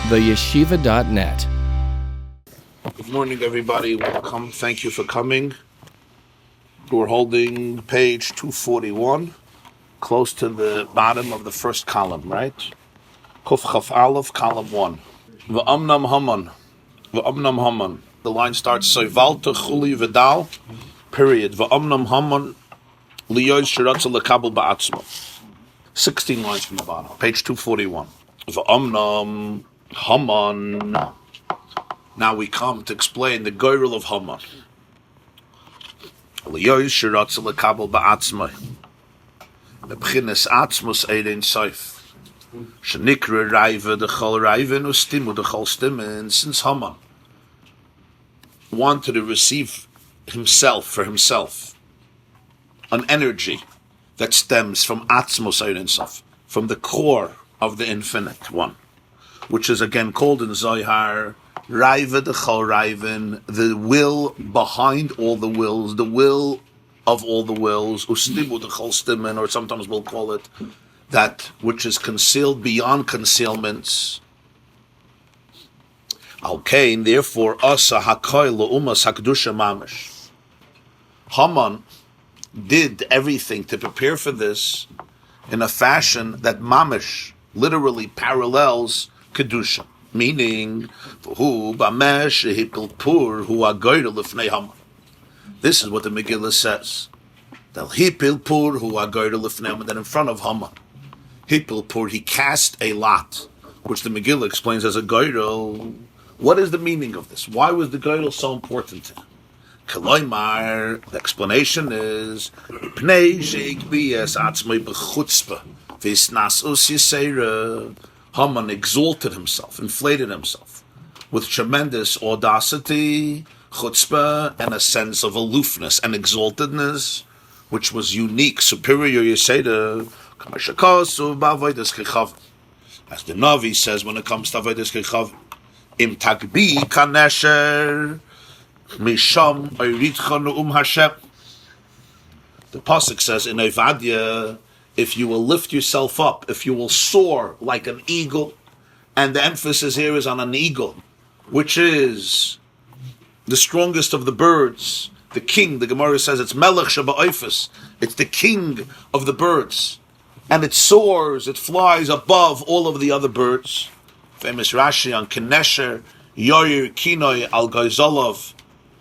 theyeshiva.net. Good morning, everybody. Welcome. Thank you for coming. We're holding page 241, close to the bottom of the first column, right? Kuf Chaf Aleph, column 1. V'amnam Haman. V'amnam Haman. The line starts, Soivalta Chuli Vidal, period. V'amnam Haman liyoy shiratza lekabel ba'atzmo. 16 lines from the bottom, page 241. V'amnam Haman. Now we come to explain the goyrel of Haman. Liyoy shiratza lekabel ba'atzmo. B'chinas atzmos eidin soif. Shenikra raiva dechol raivin ustimu dechol stimin. Since Haman wanted to receive himself for himself, an energy that stems from atzmos eidin soif, from the core of the infinite one, which is again called in Zohar Raiva dechol raivin, the will behind all the wills, the will of all the wills, ustimu dechol stimin, or sometimes we'll call it that which is concealed beyond concealments. Okay, therefore, asa hakoy leumas hakdusha mamish. Haman did everything to prepare for this in a fashion that mamish literally parallels kedusha, meaning who bamesh hipil who agoyre lifnei Haman. This is what the Megillah says. That hipil pur who agoyre lifnei Haman, that in front of Haman, hipil he cast a lot, which the Megillah explains as a goyrel. What is the meaning of this? Why was the goyrel so important to him? Kaloimar, the explanation is Pnei sheikbiyas atzmei bechutzpah v'isnas us yisera. Haman exalted himself, inflated himself with tremendous audacity, chutzpah, and a sense of aloofness and exaltedness, which was unique, superior yisera. As the Navi says when it comes to Avodas Kechav, Im tagbi kanesher misham oiritcha Hashem. The pasuk says in Evadia, if you will lift yourself up, if you will soar like an eagle, and the emphasis here is on an eagle, which is the strongest of the birds, the king. The Gemara says it's Melech Shaba'ifus, it's the king of the birds. And it soars, it flies above all of the other birds. Famous Rashi on Kinesher, Yoyer Kinoi Al Goizolov,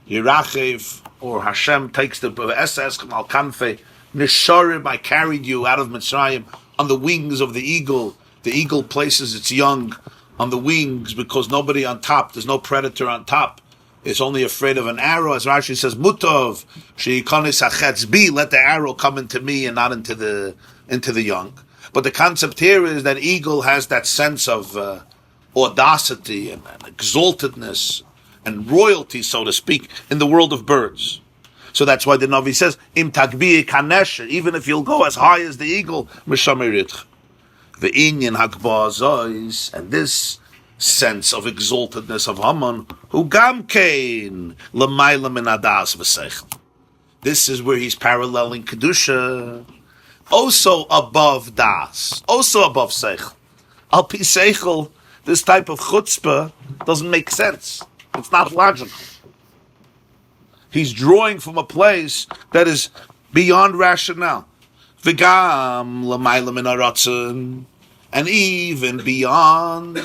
Yirachev, or Hashem takes the SS Al Kanfe, Nisharim, I carried you out of Mitzrayim on the wings of the eagle. The eagle places its young on the wings because nobody on top, there's no predator on top. It's only afraid of an arrow. As Rashi says, Mutov, Sheikonis Achetzbi, let the arrow come into me and not into the young. But the concept here is that eagle has that sense of audacity and exaltedness and royalty, so to speak, in the world of birds. So that's why the Navi says, Im tagbi kanesher, even if you'll go as high as the eagle, mishameritch. The inyan hakba'azois, and this sense of exaltedness of Haman, who gamkein l'mayla min adas v'seichel. This is where he's paralleling kedusha, also above das, also above seichel. Al pi seichel, this type of chutzpah doesn't make sense. It's not logical. He's drawing from a place that is beyond rationale. V'gam l'mayla min haratzon, and even beyond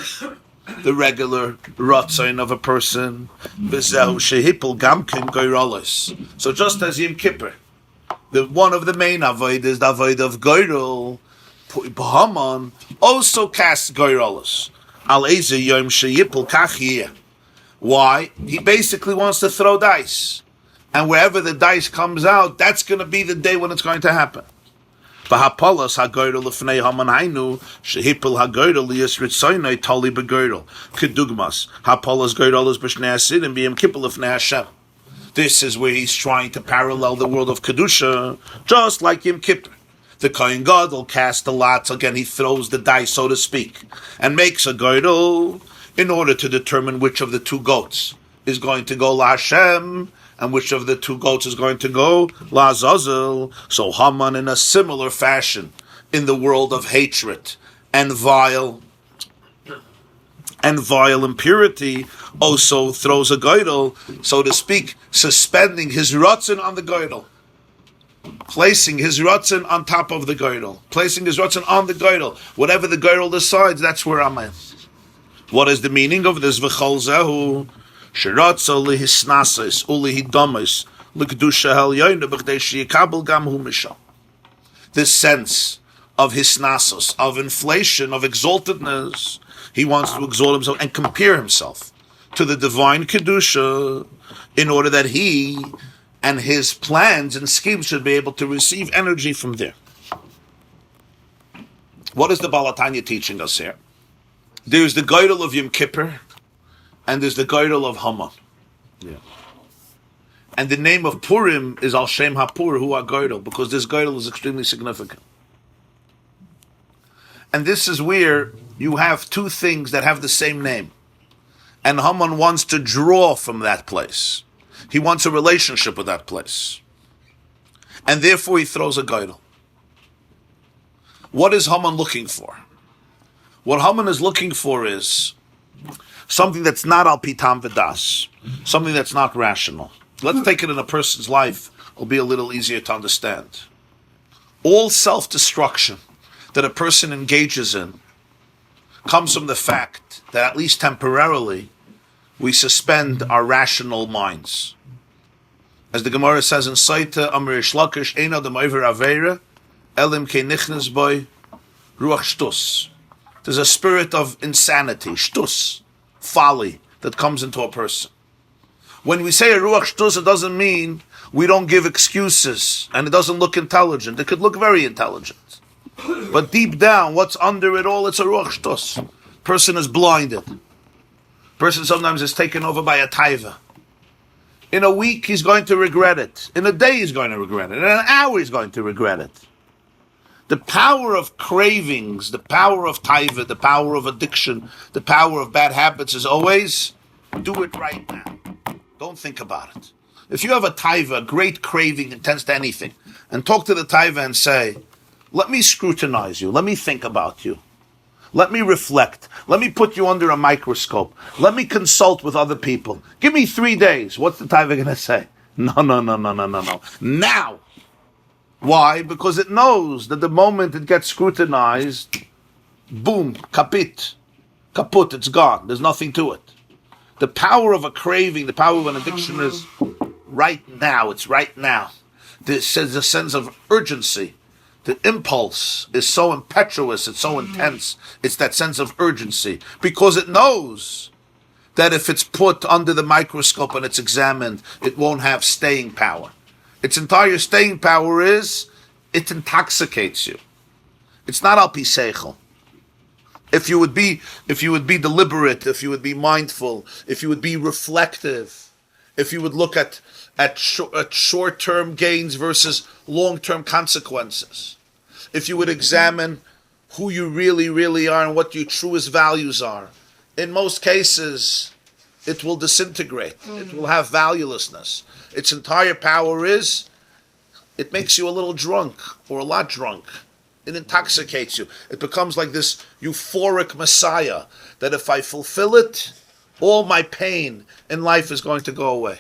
the regular ratzon of a person. V'zehu shehipel gamkin goyrolis. So just as Yom Kippur, one of the main avoid is the avoid of goyrol, Haman also casts goyrolis. Al eze yom sheyipel kach. Why? He basically wants to throw dice. And wherever the dice comes out, that's going to be the day when it's going to happen. V'hapolas hagoyrel l'fnei Haman hainu shehipel hagoyrel liyas ritzoynei tali begoyrel kedugmas hapolas goyrolas b'shnei asidim b'yom kippur l'fnei Hashem. This is where he's trying to parallel the world of kedusha, just like Yom Kippur. The Kohen Gadol cast the lots again. He throws the dice, so to speak, and makes a goyrel in order to determine which of the two goats is going to go la Hashem and which of the two goats is going to go la Azazel. So Haman, in a similar fashion, in the world of hatred and vile And vile impurity also throws a goydel, so to speak, suspending his rotzen on the goydel. Placing his rotzen on top of the goydel. Placing his rotzen on the goydel. Whatever the goydel decides, that's where I'm at. What is the meaning of this? V'chol zehu sheratza lihisnasis ulihidamis l'kedusha ha'elyono b'chdei sheyikabel gam hu misham. This sense of hisnasis, of inflation, of exaltedness, he wants to exalt himself and compare himself to the divine kedusha in order that he and his plans and schemes should be able to receive energy from there. What is the Baal HaTanya teaching us here? There's the Geidel of Yom Kippur, and there's the Geidel of Haman. Yeah. And the name of Purim is Al Shem HaPur, Hu HaGeidel, because this Geidel is extremely significant. And this is where you have two things that have the same name. And Haman wants to draw from that place. He wants a relationship with that place. And therefore he throws a Geidel. What is Haman looking for? What Haman is looking for is something that's not al pitam v'das, something that's not rational. Let's take it in a person's life. It'll be a little easier to understand. All self-destruction that a person engages in comes from the fact that at least temporarily we suspend our rational minds. As the Gemara says in Saita, Amr Ishlakish, Eina dem Oiver Aveira, Elim ke nichnes boy, Ruach Shtus. There's a spirit of insanity, shtus, folly, that comes into a person. When we say a ruach shtus, it doesn't mean we don't give excuses and it doesn't look intelligent. It could look very intelligent. But deep down, what's under it all, it's a ruach shtus. Person is blinded. Person sometimes is taken over by a taiva. In a week, he's going to regret it. In a day, he's going to regret it. In an hour, he's going to regret it. The power of cravings, the power of taiva, the power of addiction, the power of bad habits is always do it right now. Don't think about it. If you have a taiva, a great craving, intense to anything, and talk to the taiva and say, let me scrutinize you, let me think about you, let me reflect, let me put you under a microscope, let me consult with other people. Give me 3 days. What's the taiva going to say? No. Now. Why? Because it knows that the moment it gets scrutinized, boom, kaput, it's gone. There's nothing to it. The power of a craving, the power of an addiction is right now. It's right now. There's a sense of urgency. The impulse is so impetuous, it's so intense. It's that sense of urgency. Because it knows that if it's put under the microscope and it's examined, it won't have staying power. Its entire staying power is, it intoxicates you. It's not al pi seichel. If you would be deliberate, if you would be mindful, if you would be reflective, if you would look at short-term gains versus long-term consequences, if you would examine who you really, really are and what your truest values are, in most cases, it will disintegrate. It will have valuelessness. Its entire power is, it makes you a little drunk, or a lot drunk. It intoxicates you. It becomes like this euphoric messiah, that if I fulfill it, all my pain in life is going to go away.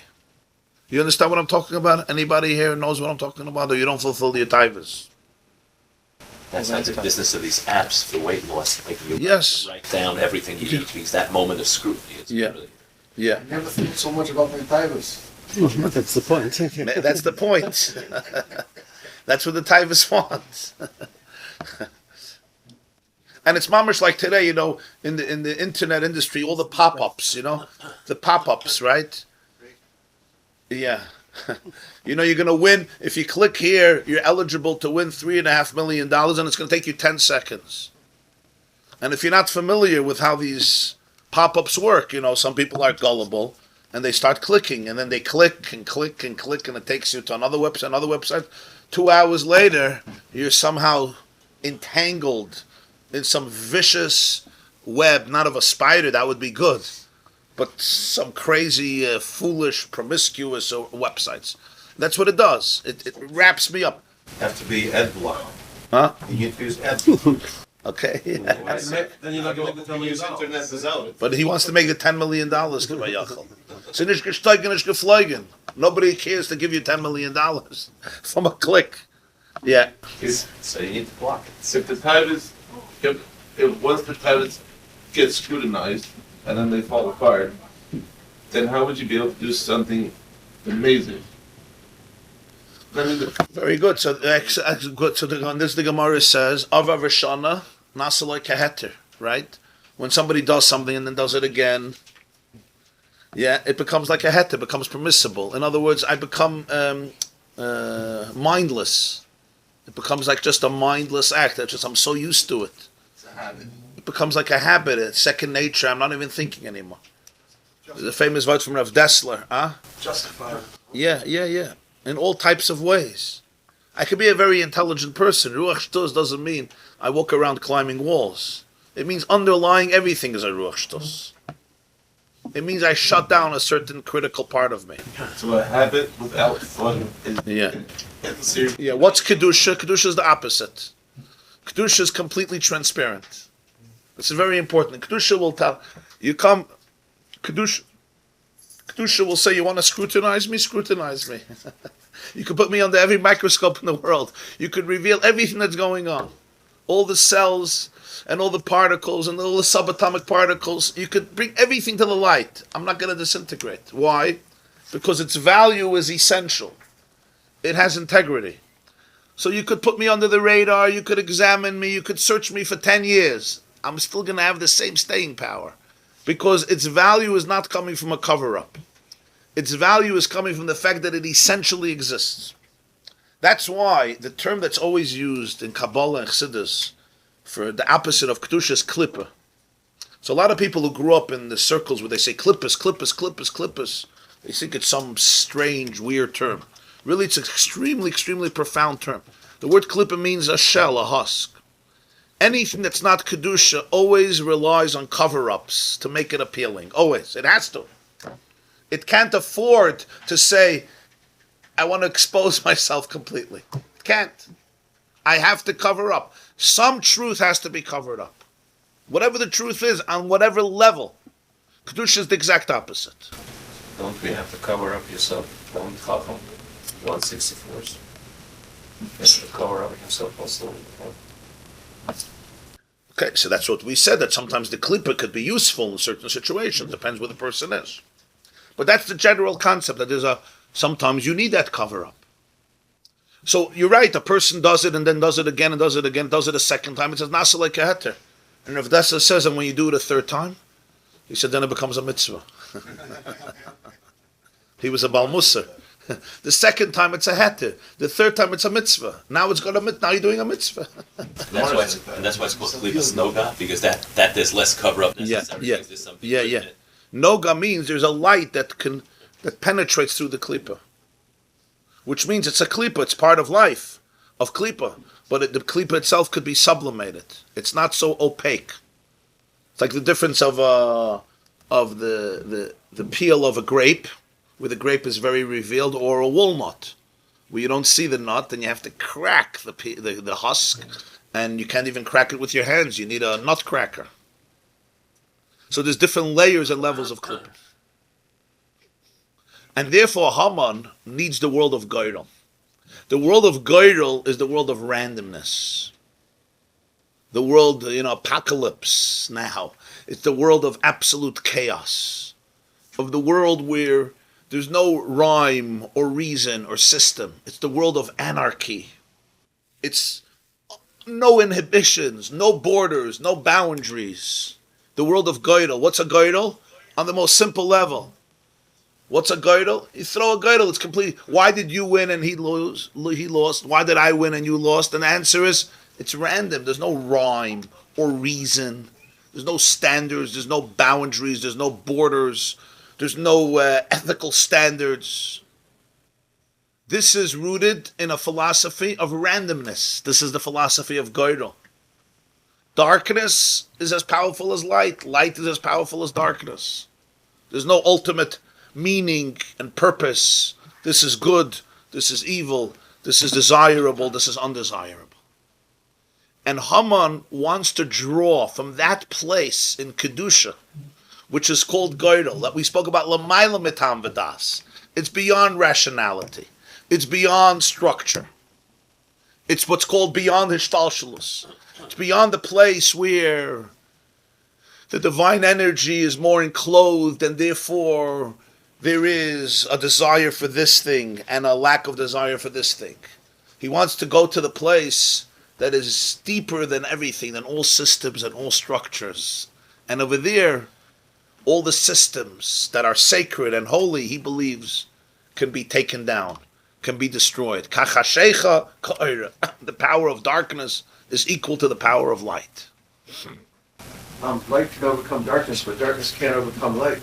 You understand what I'm talking about? Anybody here knows what I'm talking about, or you don't fulfill the taivas? That's like the business of these apps for weight loss. Like you write down everything you eat, because that moment of scrutiny is really... I never think so much about my taivas. That's the point. That's the point. That's what the taivas want. And it's mamish like today, in the internet industry, all the pop-ups, the pop-ups, right? Yeah. You're going to win. If you click here, you're eligible to win $3.5 million, and it's going to take you 10 seconds. And if you're not familiar with how these pop-ups work, some people are gullible, and they start clicking, and then they click, and it takes you to another website. 2 hours later, you're somehow entangled in some vicious web, not of a spider, that would be good, but some crazy, foolish, promiscuous websites. That's what it does. It wraps me up. Have to be Ed block. Huh? You use Ed block. Okay. Then you're not going to make the $10 million. But he wants to make the $10 million. Vayakhel. So nicht gesteigen, nicht geflogen. Nobody cares to give you $10 million from a click. Yeah. So you need to block it. So if the titles, once the titles get scrutinized and then they fall apart, then how would you be able to do something amazing? Very good. So good. So the Gemara says, Ava Vashana, Nasaloi Keheter, right? When somebody does something and then does it again, yeah, it becomes like a heter, it becomes permissible. In other words, I become mindless. It becomes like just a mindless act. I'm so used to it. It's a habit. It becomes like a habit, it's second nature. I'm not even thinking anymore. There's a famous word from Rav Dessler, huh? Justified. Yeah. In all types of ways. I could be a very intelligent person. Ruach Shtus doesn't mean I walk around climbing walls. It means underlying everything is a Ruach Shtus. It means I shut down a certain critical part of me. So a habit without fun is Yeah, what's Kedusha? Kedusha is the opposite. Kedusha is completely transparent. This is very important. Kedusha will tell, you come, Kedusha will say, you want to scrutinize me? Scrutinize me. You could put me under every microscope in the world. You could reveal everything that's going on. All the cells and all the particles and all the subatomic particles. You could bring everything to the light. I'm not going to disintegrate. Why? Because its value is essential. It has integrity. So you could put me under the radar, you could examine me, you could search me for 10 years. I'm still going to have the same staying power. Because its value is not coming from a cover-up. Its value is coming from the fact that it essentially exists. That's why the term that's always used in Kabbalah and Chassidus for the opposite of Kedusha is Klippa. So a lot of people who grew up in the circles where they say Klippas, they think it's some strange, weird term. Really, it's an extremely, extremely profound term. The word Klippa means a shell, a husk. Anything that's not Kedusha always relies on cover-ups to make it appealing. Always. It has to. It can't afford to say, I want to expose myself completely. It can't. I have to cover up. Some truth has to be covered up. Whatever the truth is, on whatever level. Kedusha is the exact opposite. Don't we have to cover up yourself? Don't cover 164s. You have to cover up yourself also. Okay, so that's what we said, that sometimes the klippa could be useful in certain situations. Depends where the person is. But that's the general concept, that sometimes you need that cover-up. So you're right, a person does it and then does it again and does it again, does it a second time. It says, Nasa like a heter. And Rav Dessler says, and when you do it a third time, he said, then it becomes a mitzvah. He was a Baal Musar. The second time it's a heter. The third time it's a mitzvah. Now it's got a mitzvah. Now you're doing a mitzvah. That's why it's called Klippas Noga, because that there's less cover-up necessary. Yeah. Noga means there's a light that penetrates through the klippa, which means it's a klippa. It's part of life of klippa, but the klippa itself could be sublimated. It's not so opaque. It's like the difference of the peel of a grape, where the grape is very revealed, or a walnut, where you don't see the nut, and you have to crack the husk, and you can't even crack it with your hands. You need a nut cracker. So there's different layers and levels of klippa. And therefore Haman needs the world of Geirel. The world of Geirel is the world of randomness. The world, apocalypse now. It's the world of absolute chaos. Of the world where there's no rhyme or reason or system. It's the world of anarchy. It's no inhibitions, no borders, no boundaries. The world of Geirel. What's a Geirel? On the most simple level. What's a Geirel? You throw a Geirel, it's complete. Why did you win and he lost? Why did I win and you lost? And the answer is, it's random. There's no rhyme or reason. There's no standards. There's no boundaries. There's no borders. There's no ethical standards. This is rooted in a philosophy of randomness. This is the philosophy of Geirel. Darkness is as powerful as light. Light is as powerful as darkness. There's no ultimate meaning and purpose. This is good. This is evil. This is desirable. This is undesirable. And Haman wants to draw from that place in Kedusha, which is called Geirel, that we spoke about, L'mayla mitam v'das. It's beyond rationality. It's beyond structure. It's what's called beyond Hishtalshalus. It's beyond the place where the divine energy is more enclosed, and therefore there is a desire for this thing and a lack of desire for this thing. He wants to go to the place that is deeper than everything, than all systems and all structures. And over there, all the systems that are sacred and holy, he believes, can be taken down, can be destroyed. Kachashecha ka'ira. The power of darkness is equal to the power of light. Light can overcome darkness, but darkness can't overcome light.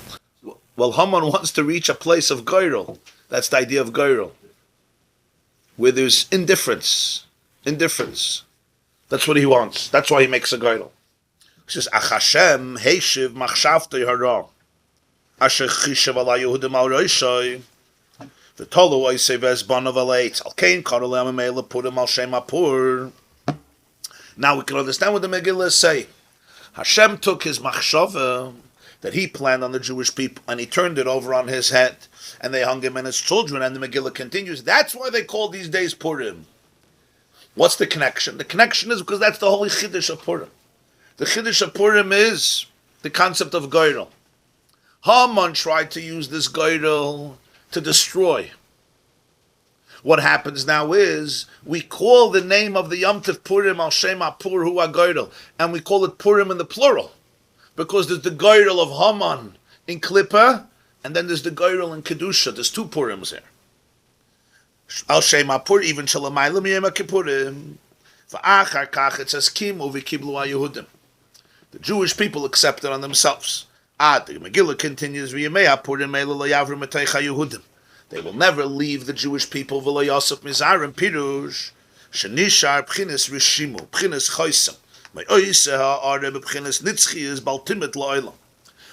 Well, Haman wants to reach a place of Geirel. That's the idea of Geirel, where there's indifference. Indifference. That's what he wants. That's why he makes a Geirel. He says, Ach Hashem heishiv machshavtei hara asher chishav ala Yehudim al roishai v'tolu oisei v'ezbanav aleitz al kein karol le'amemele purim al shem apur. Now we can understand what the Megillah is saying. Hashem took his machshava that he planned on the Jewish people, and he turned it over on his head, and they hung him and his children, and the Megillah continues. That's why they call these days Purim. What's the connection? The connection is because that's the holy Chiddush of Purim. The Chiddush of Purim is the concept of Geirel. Haman tried to use this Geirel to destroy. What happens now is, we call the name of the Yom Tov Purim al Shem HaPur Hu HaGeirel, and we call it Purim in the plural, because there's the Geirel of Haman in Klippa, and then there's the Geirel in Kedusha. There's two Purims here. Al Shem HaPur, even Shalamayla Miyem HaKippurim. V'achar kach, it says, Kimu v'kiblu HaYehudim. The Jewish people accepted on themselves. The Megillah continues, V'yemei HaPurim Eila Lo Yavru Metei HaYehudim. They will never leave the Jewish people. V'lo Yosef Mizarim Pirush Shenishar B'chinas Rishimu B'chinas Choysam Ma'oyse Ha'are B'chinas Nitzchi Baltimit Lo'olam.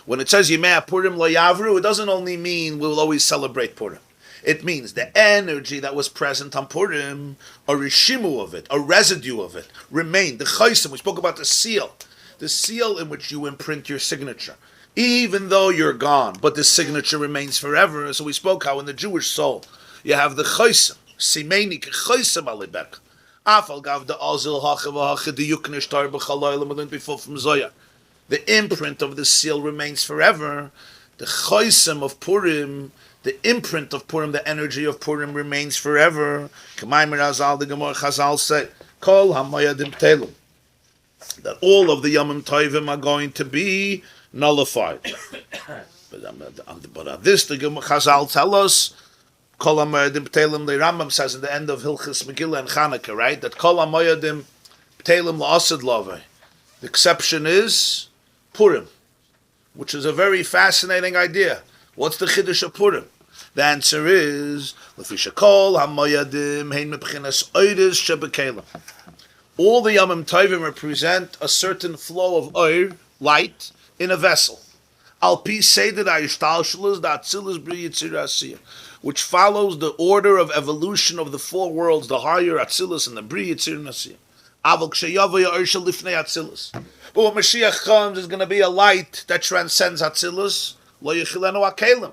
When it says Yemei Purim Lo Yavru, it doesn't only mean we will always celebrate Purim. It means the energy that was present on Purim, a rishimu of it, a residue of it, remained. The Choysam, we spoke about the seal in which you imprint your signature. Even though you're gone, but the signature remains forever. So we spoke how in the Jewish soul, you have the Chaim, Simeni Chaim Alibek. Afal gav the Azil Hachav the Yuknish Tar B'Chalayim before from Zoya. The imprint of the seal remains forever. The Chaim of Purim, the imprint of Purim, the energy of Purim remains forever. Maamer Azal the Gemara Chazal say, Kol Hamayadim Telum. That all of the Yomim Tovim are going to be nullified. But this the Chazal tell us, Kol HaMoyadim B'Telim, the Rambam says in the end of Hilchis Megillah and Chanukah, right? That Kol HaMoyadim B'Telim L'Asad Lovei. The exception is Purim, which is a very fascinating idea. What's the Chiddush of Purim? The answer is L'Fisha Kol HaMoyadim Hein Mebchinas Oiris Shebekelim. All the Yomim Tovim represent a certain flow of oir, light, in a vessel. Al-Pi Seder HaYishtalshalus D'Atzilus B'ri Yitzir Asiyah, which follows the order of evolution of the four worlds, the higher Atzilus and the Bri Yitzir Asiyah. Aval K'sheyavo Ya'or Shel Lifnei Atzilus. But when Mashiach comes, there's going to be a light that transcends Atzilus. Lo Yechilenu HaKelim.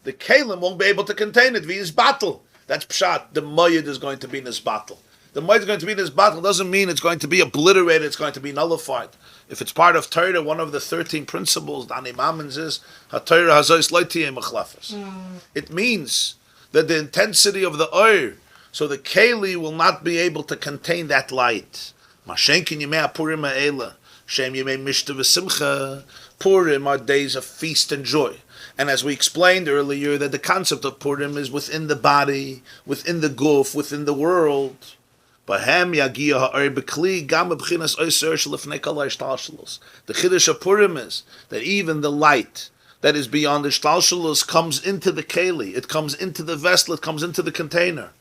The Kelim won't be able to contain it. V'yis battle. That's Pshat. The Moyed is going to be in this battle. The Moed is going to be in this battle doesn't mean it's going to be obliterated, it's going to be nullified. If it's part of Torah, one of the 13 principles, Dani Mamens is, HaTorah Hazois Leitiyeh Mechlefes. It means that the intensity of the oir, so the Keli will not be able to contain that light. Mashenkin Yemei HaPurim HaEla, Shem Yemei Mishta V'Simcha. Purim are days of feast and joy. And as we explained earlier, that the concept of Purim is within the body, within the guf, within the world. The Chiddush of Purim is that even the light that is beyond the Shtalshalus comes into the Keli, it comes into the vessel, it comes into the container.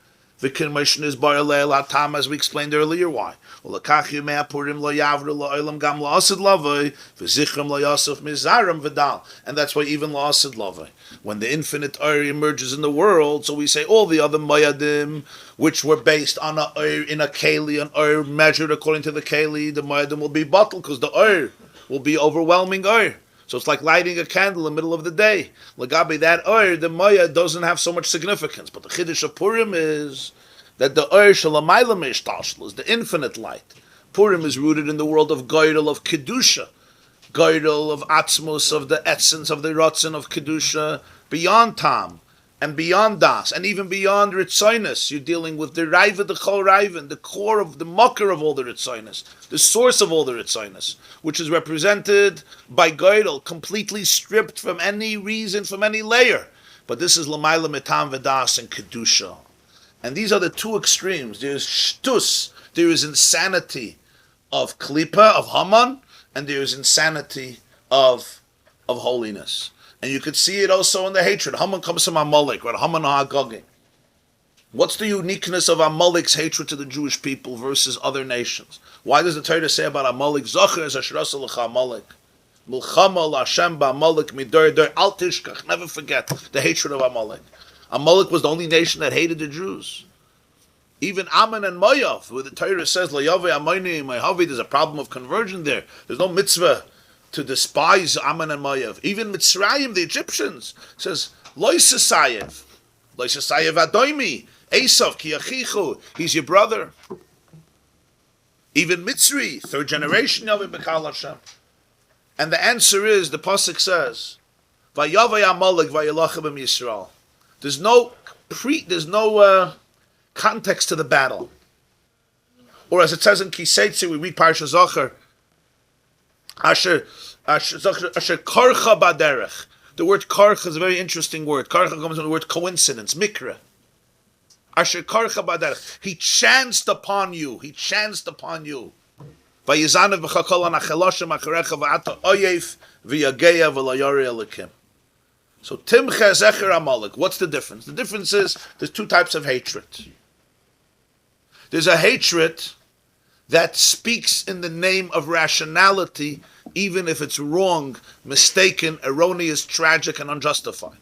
V'kin is bar le'el atam, as we explained earlier. Why? Ulakach yimei Purim lo yavru la'olam gam la'asid lavoi v'zichram la'yasuf mizaram v'dal. And that's why even la'asid lavoi, when the infinite Or emerges in the world, so we say all the other Moyadim, which were based on a Or in a Keli, an Or measured according to the Keli, the Moyadim will be bottled because the Or will be overwhelming Or. So it's like lighting a candle in the middle of the day. Lagabi, that Or, the Maya, doesn't have so much significance. But the Chiddush of Purim is that the Or Shalamayla Mishtashel is the infinite light. Purim is rooted in the world of Goydel, of Kedusha. Goydel, of Atzmus, of the essence of the Ratzin of Kedusha, beyond Tam, and beyond Das, and even beyond Ritzoinus. You're dealing with the Raiva, the Chol Raivin, the core of the Mocker of all the Ritzoinus, the source of all the Ritzoinus, which is represented by Goydel, completely stripped from any reason, from any layer. But this is Lamaila Mitam Vedas and Kedusha. And these are the two extremes. There is Shtus, there is insanity of Klipa, of Haman, and there is insanity of holiness. And you could see it also in the hatred. Haman comes from Amalek, right? Haman HaGagin. What's the uniqueness of Amalek's hatred to the Jewish people versus other nations? Why does the Torah say about Amalek, Zocher es ashrasa l'cha Amalek, Milchama l'Hashem ba'Amalek midor dor al tishkach, never forget the hatred of Amalek. Amalek was the only nation that hated the Jews. Even Ammon and Moav, where the Torah says, L'yaveh Ammoni Moavi, there's a problem of conversion there. There's no mitzvah to despise Ammon and Moav. Even Mitzrayim, the Egyptians, says, Lo Yisasayev Adoimi, Esav ki achichu, he's your brother. Even Mitzri, third generation Yaveh B'Kal Hashem. And the answer is, the Pasuk says, Vayaveh Amalek vayilachem b'm Yisrael. There's no context to the battle. Or as it says in Kiseitzi, we read Parshas Zachar, Asher karcha baderech. The word karcha is a very interesting word. Karcha comes from the word coincidence, mikra. Asher karcha baderech. He chanced upon you. Vayizanav b'chakol anacheloshem acharecha v'ata oyev v'yageya v'layori elikim. So Timcha Zecher Amalek. What's the difference? The difference is there's two types of hatred. There's a hatred that speaks in the name of rationality, even if it's wrong, mistaken, erroneous, tragic, and unjustified.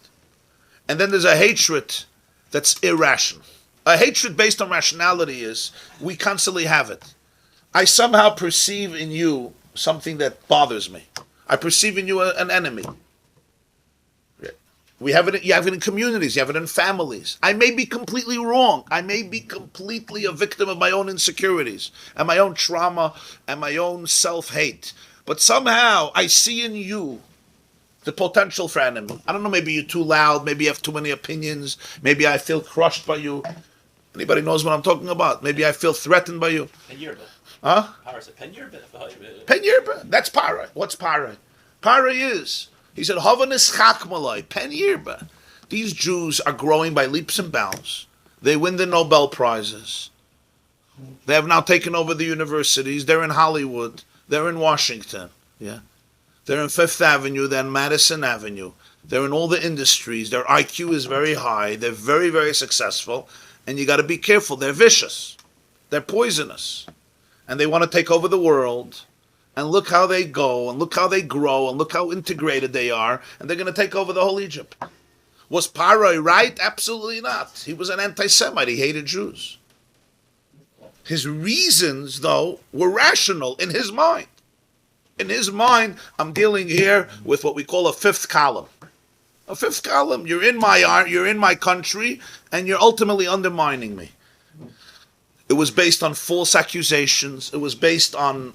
And then there's a hatred that's irrational. A hatred based on rationality is, we constantly have it. I somehow perceive in you something that bothers me. I perceive in you an enemy. You have it in communities, you have it in families. I may be completely wrong. I may be completely a victim of my own insecurities and my own trauma and my own self-hate. But somehow I see in you the potential for enemy. I don't know, maybe you're too loud, maybe you have too many opinions, maybe I feel crushed by you. Anybody knows what I'm talking about? Maybe I feel threatened by you. Penyirba. Huh? Penyirba. That's para. What's para? Para is... He said, Havanis chakmalai, pen yirba. These Jews are growing by leaps and bounds. They win the Nobel Prizes. They have now taken over the universities. They're in Hollywood. They're in Washington. Yeah, they're in Fifth Avenue. They're in Madison Avenue. They're in all the industries. Their IQ is very high. They're very, very successful. And you got to be careful. They're vicious. They're poisonous. And they want to take over the world. And look how they go, and look how they grow, and look how integrated they are, and they're going to take over the whole Egypt. Was Paroi right? Absolutely not. He was an anti-Semite. He hated Jews. His reasons, though, were rational in his mind. In his mind, I'm dealing here with what we call a fifth column. A fifth column. You're in my art, you're in my country, and you're ultimately undermining me. It was based on false accusations. It was based on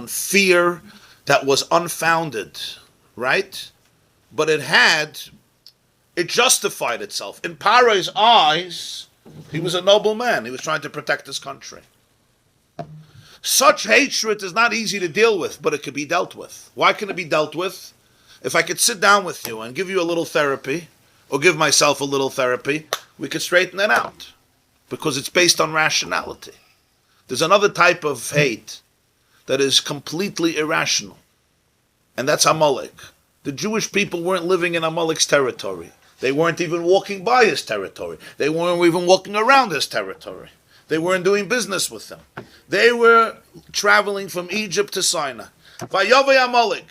fear that was unfounded, right? But it justified itself. In Paro's eyes, he was a noble man. He was trying to protect his country. Such hatred is not easy to deal with, but it could be dealt with. Why can it be dealt with? If I could sit down with you and give you a little therapy, or give myself a little therapy, we could straighten it out. Because it's based on rationality. There's another type of hate that is completely irrational. And that's Amalek. The Jewish people weren't living in Amalek's territory. They weren't even walking by his territory. They weren't even walking around his territory. They weren't doing business with him. They were traveling from Egypt to Sinai. Vayavay Amalek.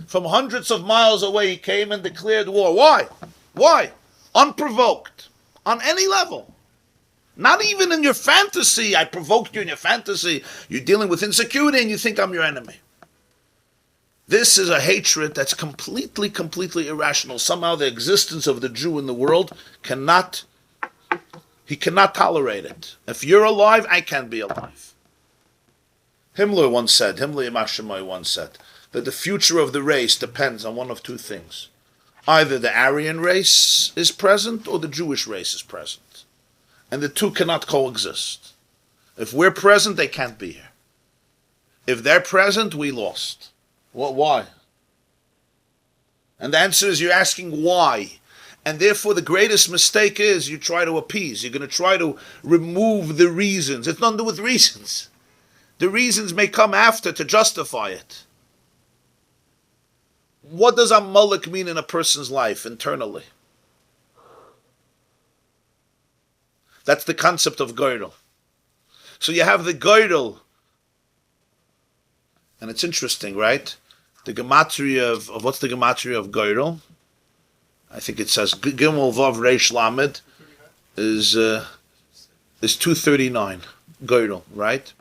From hundreds of miles away, he came and declared war. Why? Why? Unprovoked. On any level. Not even in your fantasy. I provoked you in your fantasy. You're dealing with insecurity and you think I'm your enemy. This is a hatred that's completely, completely irrational. Somehow the existence of the Jew in the world cannot tolerate it. If you're alive, I can be alive. Himmler once said, that the future of the race depends on one of two things. Either the Aryan race is present or the Jewish race is present. And the two cannot coexist. If we're present, they can't be here. If they're present, we lost. Why? And the answer is you're asking why. And therefore the greatest mistake is you try to appease. You're going to try to remove the reasons. It's nothing to do with reasons. The reasons may come after to justify it. What does Amalek mean in a person's life internally? That's the concept of Geirel. So you have the Geirel. And it's interesting, right? The gematria of what's the gematria of Geirel? I think it says Gimel Vav Reish Lamed is 239. Geirel, right?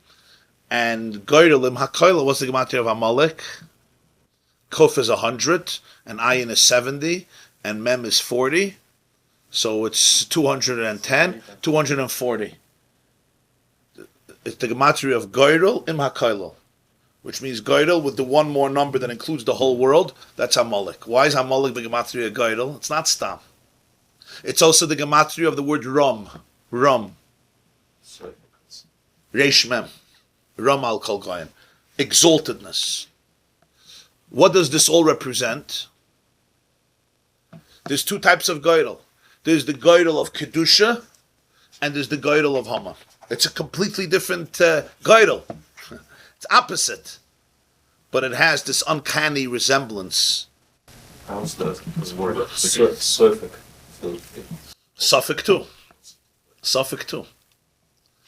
And Geirel im Hakoila, what's the gematria of Amalek? Kof is 100, and Ayin is 70, and Mem is 40. So it's 210, 240. It's the gematria of Geirel im Hakoila, which means Geirel with the one more number that includes the whole world. That's Amalek. Why is Amalek the gematria of Geirel? It's not Stam. It's also the gematria of the word Ram. Ram. Reish Mem. Ram al Kol Goyim. Exaltedness. What does this all represent? There's two types of Geirel. There's the Geirel of Kedusha, and there's the Geirel of Haman. It's a completely different Geirel. It's opposite. But it has this uncanny resemblance. How's the word? Suffix. Suffix too. Suffix too.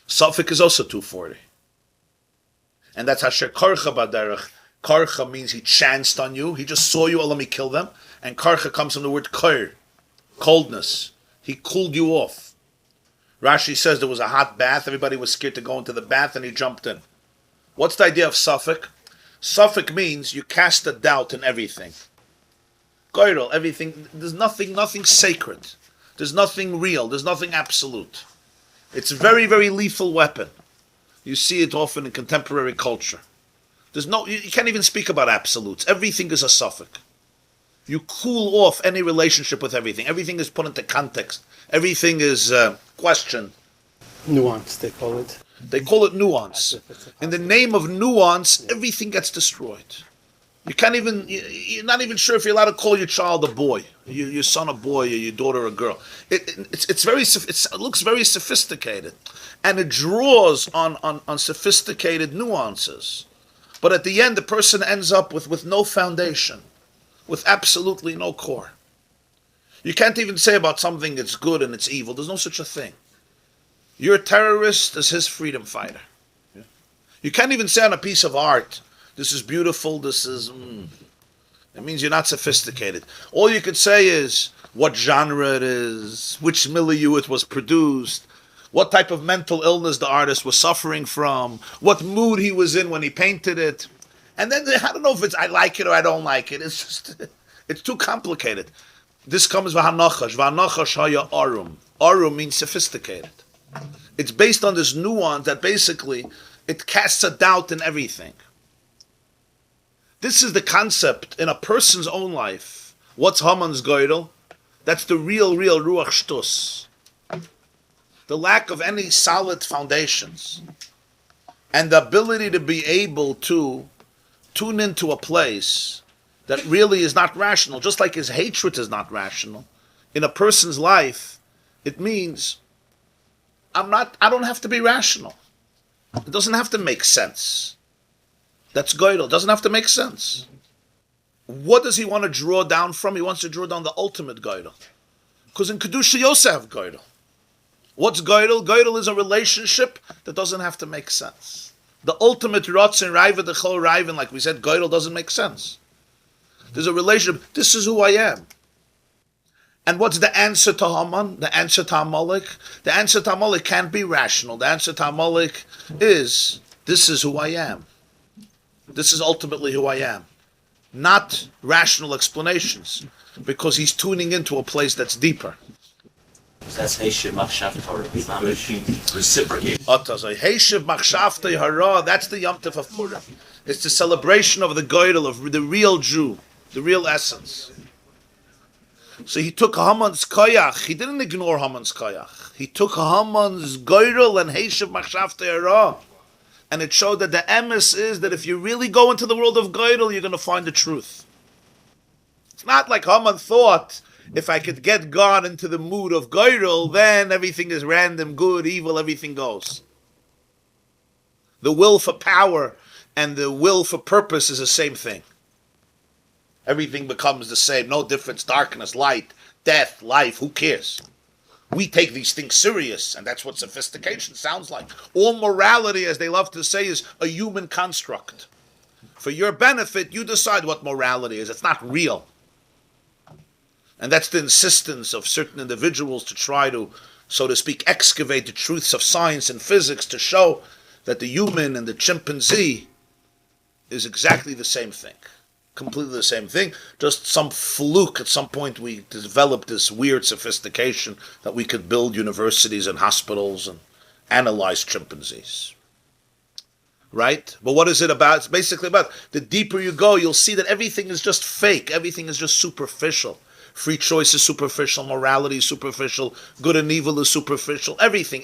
Suffix is also 240. And that's Hasher Karcha Baderech. Karcha means he chanced on you. He just saw you, oh, let me kill them. And Karcha comes from the word Kar, coldness. He cooled you off. Rashi says there was a hot bath. Everybody was scared to go into the bath and he jumped in. What's the idea of Suffix? Suffix means you cast a doubt in everything. Geirel, everything. There's nothing sacred. There's nothing real. There's nothing absolute. It's a very, very lethal weapon. You see it often in contemporary culture. You can't even speak about absolutes. Everything is a suffix. You cool off any relationship with everything. Everything is put into context. Everything is questioned. Nuance, they call it. They call it nuance. In the name of nuance, everything gets destroyed. You're not even sure if you're allowed to call your child a boy, your son a boy, or your daughter a girl. It looks very sophisticated, and it draws on sophisticated nuances. But at the end, the person ends up with no foundation, with absolutely no core. You can't even say about something it's good and it's evil. There's no such a thing. You're a terrorist as his freedom fighter. Yeah. You can't even say on a piece of art, this is beautiful, this is... It means you're not sophisticated. All you could say is what genre it is, which milieu it was produced, what type of mental illness the artist was suffering from, what mood he was in when he painted it. And then, I don't know if it's I like it or I don't like it. It's just, it's too complicated. This comes v'hanachash. V'hanachash haya arum. Arum means sophisticated. It's based on this nuance that basically it casts a doubt in everything. This is the concept in a person's own life. What's Haman's Geirel? That's the real Ruach Shtus. The lack of any solid foundations. And the ability to be able to tune into a place that really is not rational, just like his hatred is not rational. In a person's life, it means I don't have to be rational. It doesn't have to make sense. That's Geirel. It doesn't have to make sense. What does he want to draw down from? He wants to draw down the ultimate Geirel. Because in Kedusha you also have Geidel. What's Geidel? Geidel is a relationship that doesn't have to make sense. The ultimate Ratzin, Raiva, the Chol Raivin, like we said, Geidel doesn't make sense. There's a relationship. This is who I am. And what's the answer to Haman? The answer to Amalek? The answer to Amalek can't be rational. The answer to Amalek is, this is who I am. This is ultimately who I am. Not rational explanations. Because he's tuning into a place that's deeper. That's Heishiv Machshav Torah. It's not reciprocate. Heishiv Machshavtei Hara, that's the Yom Tov of Purim. It's the celebration of the Geidel, of the real Jew, the real essence. So he took Haman's koyach. He didn't ignore Haman's koyach. He took Haman's Geidel and Heishiv Machshavtei Hara. And it showed that the emes is that if you really go into the world of Geidel, you're going to find the truth. It's not like Haman thought, if I could get God into the mood of Geidel, then everything is random, good, evil, everything goes. The will for power and the will for purpose is the same thing. Everything becomes the same, no difference, darkness, light, death, life, who cares? We take these things serious, and that's what sophistication sounds like. All morality, as they love to say, is a human construct. For your benefit, you decide what morality is. It's not real. And that's the insistence of certain individuals to try to, so to speak, excavate the truths of science and physics to show that the human and the chimpanzee is exactly the same thing. Completely the same thing. Just some fluke at some point we developed this weird sophistication that we could build universities and hospitals and analyze chimpanzees. Right? But what is it about? It's basically about the deeper you go, you'll see that everything is just fake. Everything is just superficial. Free choice is superficial, morality is superficial, good and evil is superficial, anything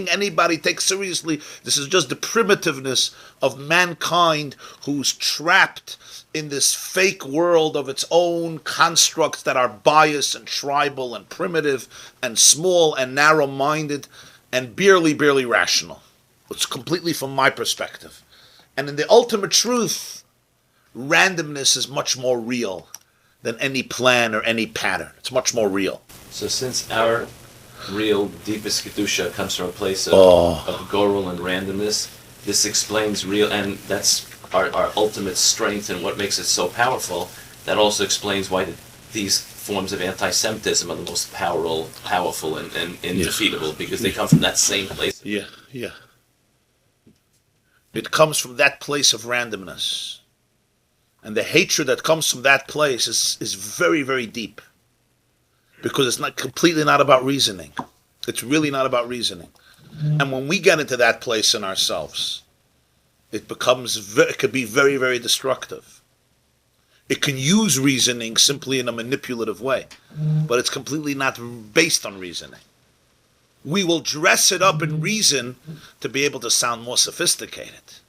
anybody takes seriously, this is just the primitiveness of mankind who's trapped in this fake world of its own constructs that are biased and tribal and primitive and small and narrow-minded and barely rational. It's completely from my perspective. And in the ultimate truth, randomness is much more real than any plan or any pattern. It's much more real. So since our real deepest Kedusha comes from a place of gorel and randomness, this explains real, and that's our ultimate strength and what makes it so powerful. That also explains why these forms of anti-Semitism are the most powerful and indefeatable, because they come from that same place. Yeah. It comes from that place of randomness. And the hatred that comes from that place is very, very deep. Because it's completely not about reasoning. It's really not about reasoning. And when we get into that place in ourselves, it could be very, very destructive. It can use reasoning simply in a manipulative way. But it's completely not based on reasoning. We will dress it up in reason to be able to sound more sophisticated.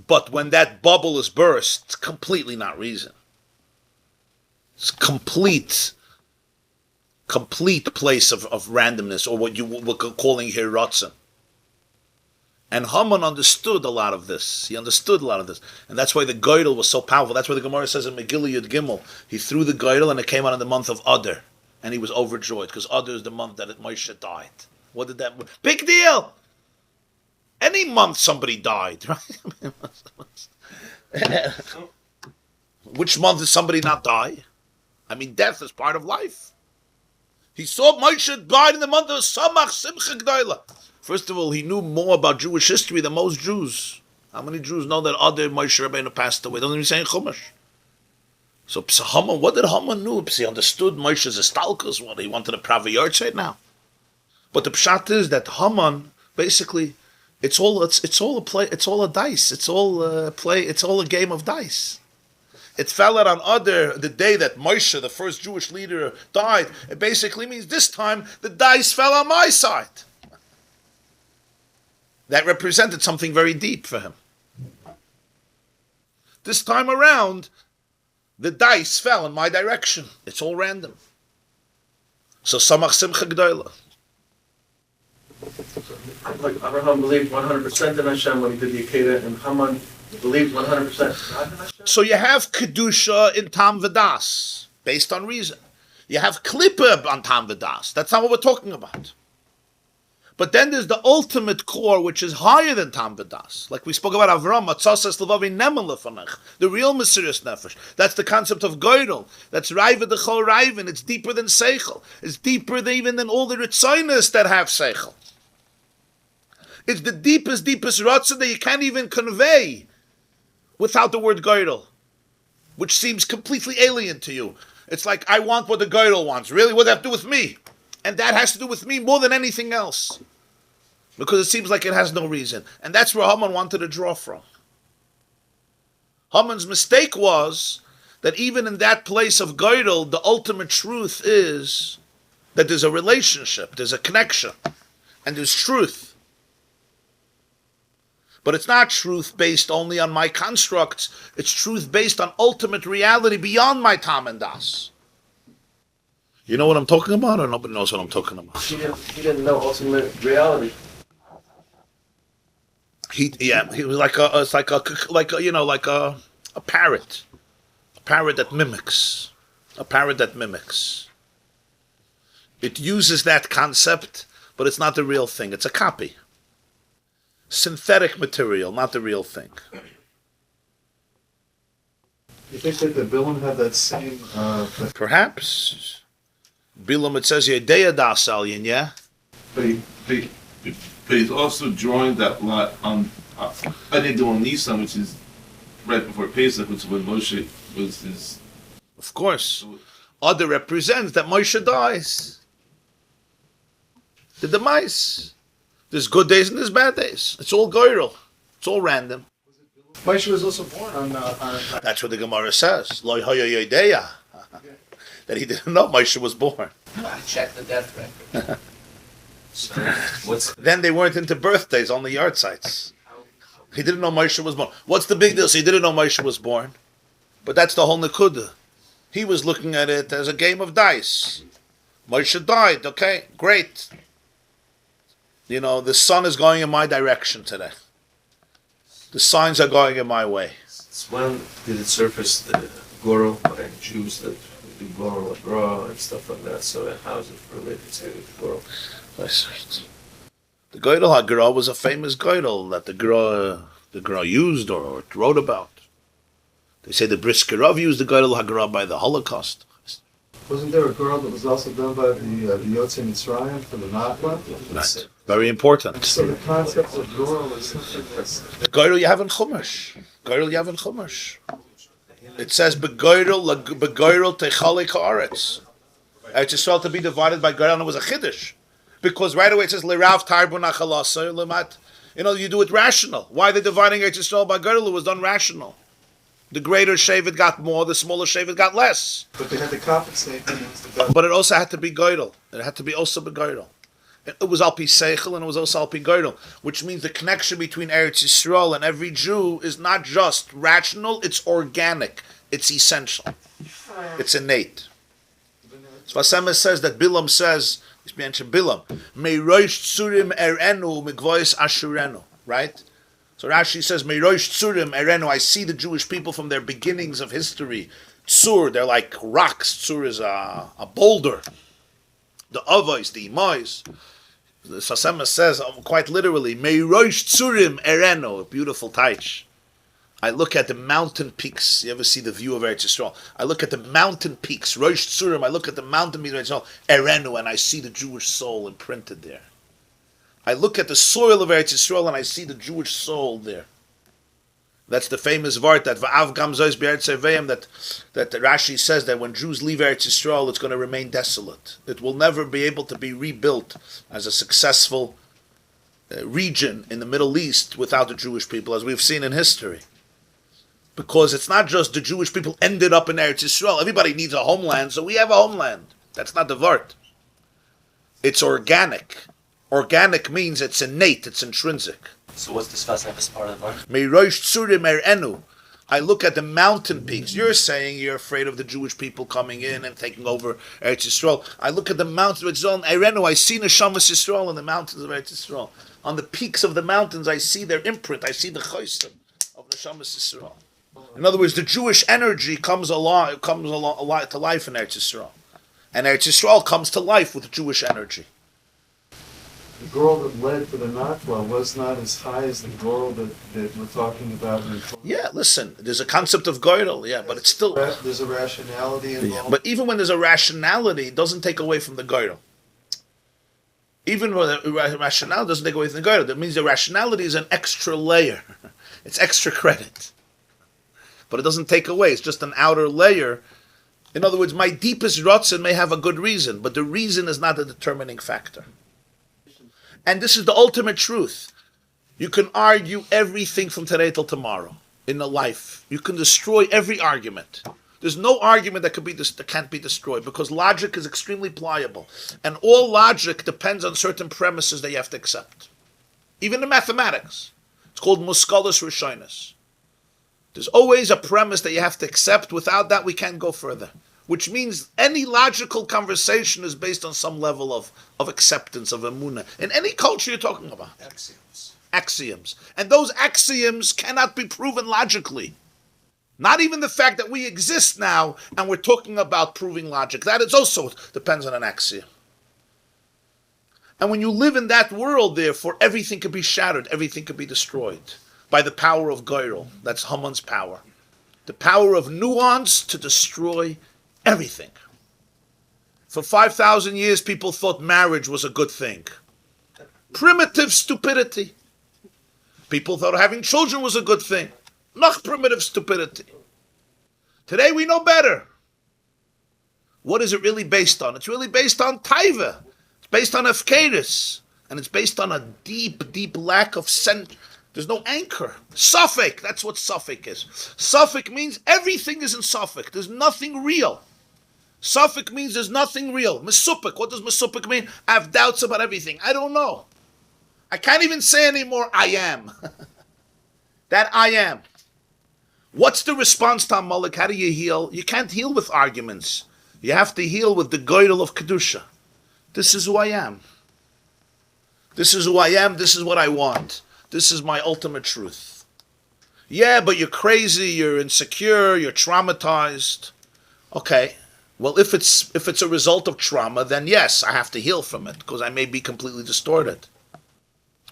But when that bubble is burst, it's completely not reason. It's complete place of randomness, or what we're calling here Ratzin. And Haman understood a lot of this. He understood a lot of this. And that's why the Geidel was so powerful. That's why the Gemara says in Megillah Yud Gimel, he threw the Geidel and it came out in the month of Adar. And he was overjoyed, because Adar is the month that Moshe died. What did that mean? Big deal! Any month somebody died, right? Which month did somebody not die? I mean, death is part of life. He saw Moshe died in the month of Samach Simcha G'dayla. First of all, he knew more about Jewish history than most Jews. How many Jews know that Adar Moshe Rabbeinu passed away? Doesn't even say in Chumash. So Haman, what did Haman know? He understood Moshe's estalkus, what he wanted a praviyarch right now. But the pshat is that Haman basically, it's all a play, it's all a dice, it's all a play, it's all a game of dice. It fell out on Adar, the day that Moshe, the first Jewish leader, died. It basically means this time the dice fell on my side. That represented something very deep for him. This time around, the dice fell in my direction. It's all random. So Samach Simcha G'dayla. Like Abraham believed 100% in Hashem when he did the Akedah, and Haman believed 100% not in Hashem. So you have Kedusha in Tam V'das, based on reason. You have klippe on Tam V'das. That's not what we're talking about. But then there's the ultimate core, which is higher than Tam V'das. Like we spoke about Avram, Matzasas Levavi Nemel Lefanech, the real Mesiris Nefesh. That's the concept of Goydel. That's Raiva the Chol Raivin. It's deeper than Seichel. It's deeper even than all the Ritzoinas that have Seichel. It's the deepest Ratzah that you can't even convey without the word Goydel, which seems completely alien to you. It's like, I want what the Goydel wants. Really? What does that have to do with me? And that has to do with me more than anything else. Because it seems like it has no reason. And that's where Haman wanted to draw from. Haman's mistake was that even in that place of Goydel, the ultimate truth is that there's a relationship, there's a connection, and there's truth. But it's not truth based only on my constructs. It's truth based on ultimate reality beyond my Tam and Das. You know what I'm talking about, or nobody knows what I'm talking about? He didn't know ultimate reality. He was like a parrot that mimics, It uses that concept, but it's not the real thing. It's a copy, synthetic material, not the real thing. You think that the Bilam had that same? Perhaps. Bilam, it says Yedeya Das Alyin, yeah. But he's also drawing that lot on I think the one Nisan, which is right before Pesach, which is when Moshe was his. Of course. Adar represents that Moshe dies. The demise. There's good days and there's bad days. It's all goyrel. It's all random. Moshe was also born on. That's what the Gemara says. Lo hoya yedeya. That he didn't know Moshe was born. I checked the death record. So, then they weren't into birthdays, only yard sites. He didn't know Moshe was born. What's the big deal? So he didn't know Moshe was born. But that's the whole Nekuda. He was looking at it as a game of dice. Moshe died, okay, great. You know, the sun is going in my direction today. The signs are going in my way. when did it surface the Goro by Jews that do Goro and Ra and stuff like that? So how is it related to Goro? The Geidel HaGra was a famous Geidel that the Gra used or wrote about. They say the Briskerov used the Geidel HaGra by the Holocaust. Wasn't there a girl that was also done by the Yotzei Mitzrayim for the Nakba? Right. Very important. So the concept of Goro is something that's... The Geidel you have in Chumash. It says Begeidel Techalik Haaretz. Eretz Yisrael to be divided by Geidel, and it was a Chiddush. Because right away it says Lerav Tarbu Nachalasa Lemat. You do it rational. Why are they dividing Eretz Yisrael by Geidel? It was done rational. The greater Shevet got more, the smaller Shevet got less. But they had to compensate. But it also had to be Geidel. It had to be also Begeidel. It was Alpi Seichel and it was also Alpi Geidel, which means the connection between Eretz Yisrael and every Jew is not just rational, it's organic, it's essential, it's innate. So Vasema says that Bilam says, we mentioned Bilam, Meirosh Tzurim Erenu Migvois Ashurenu, right? So Rashi says, Meirosh Tzurim Erenu, I see the Jewish people from their beginnings of history. Tzur, they're like rocks. Tzur is a boulder. The Avos, the Imais. The Sasema says, quite literally, Meirosh Tzurim Erenu, a beautiful taich. I look at the mountain peaks. You ever see the view of Eretz Yisrael? I look at the mountain peaks, Rosh Tzurim. I look at the mountain peaks of Eretz Yisrael, Erenu, and I see the Jewish soul imprinted there. I look at the soil of Eretz Yisrael and I see the Jewish soul there. That's the famous word that Va'av Gam Zois B'Eretz Aveim, that Rashi says that when Jews leave Eretz Yisrael, it's going to remain desolate. It will never be able to be rebuilt as a successful region in the Middle East without the Jewish people, as we've seen in history. Because it's not just the Jewish people ended up in Eretz Yisrael. Everybody needs a homeland, so we have a homeland. That's not the word. It's organic. Organic means it's innate, it's intrinsic. So what's the Sfas part of the verse? Meirosh Tzurim Erenu. I look at the mountain peaks. You're saying you're afraid of the Jewish people coming in and taking over Eretz Yisrael. I look at the mountains of Yisrael and Erenu. I see Neshamas Yisrael in the mountains of Eretz Yisrael. On the peaks of the mountains, I see their imprint. I see the Chosim of Neshamas Yisrael. In other words, the Jewish energy comes to life in Eretz Yisrael. And Eretz Yisrael comes to life with Jewish energy. The goal that led to the Nakba was not as high as the goal that we're talking about in the Torah. Yeah, listen, there's a concept of Goydel, yeah, but it's still... There's a rationality involved. But even when there's a rationality, it doesn't take away from the Goydel. Even when the rationality doesn't take away from the Goydel, that means the rationality is an extra layer. It's extra credit. But it doesn't take away, it's just an outer layer. In other words, my deepest rotzen may have a good reason, but the reason is not the determining factor. And this is the ultimate truth. You can argue everything from today till tomorrow in the life. You can destroy every argument. There's no argument that can't be destroyed because logic is extremely pliable. And all logic depends on certain premises that you have to accept. Even in mathematics. It's called muskalus rishonos. There's always a premise that you have to accept. Without that, we can't go further. Which means any logical conversation is based on some level of acceptance, of emunah. In any culture you're talking about. Axioms. And those axioms cannot be proven logically. Not even the fact that we exist now and we're talking about proving logic. That is also depends on an axiom. And when you live in that world, therefore, everything can be shattered, everything can be destroyed by the power of Goyrel. That's Haman's power. The power of nuance to destroy everything. For 5,000 years, people thought marriage was a good thing. Primitive stupidity. People thought having children was a good thing. Not primitive stupidity. Today we know better. What is it really based on? It's really based on taiva. It's based on efkedus. And it's based on a deep, deep lack of sense. There's no anchor. Suffix, that's what suffix is. Suffix means everything is in suffix. There's nothing real. Suffix means there's nothing real. Mesupik, what does mesupik mean? I have doubts about everything. I don't know. I can't even say anymore, I am. That I am. What's the response to Amalek? How do you heal? You can't heal with arguments. You have to heal with the goydel of Kedusha. This is who I am. This is who I am. This is what I want. This is my ultimate truth. Yeah, but you're crazy, you're insecure, you're traumatized. Okay. Well, if it's a result of trauma, then yes, I have to heal from it, because I may be completely distorted.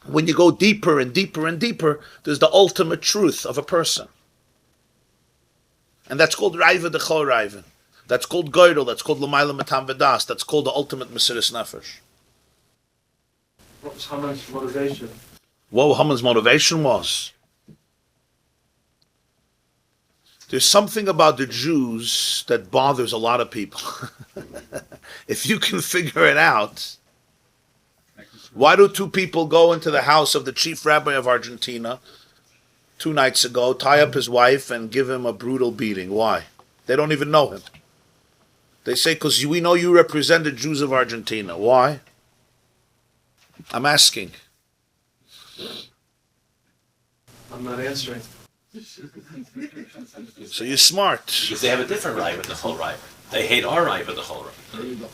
When you go deeper and deeper and deeper, there's the ultimate truth of a person. And that's called Raiva Dechol Raivin. That's called Goydel, that's called L'mayla Matam V'das, that's called the ultimate Mesiris Nefesh. What was Haman's motivation? What Haman's motivation was? There's something about the Jews that bothers a lot of people. If you can figure it out, why do two people go into the house of the chief rabbi of Argentina 2 nights ago, tie up his wife, and give him a brutal beating? Why? They don't even know him. They say, because we know you represent the Jews of Argentina. Why? I'm asking. I'm not answering. So you're smart. Because they have a different Raiva Dechol Raivin. They hate our Raiva Dechol Raivin.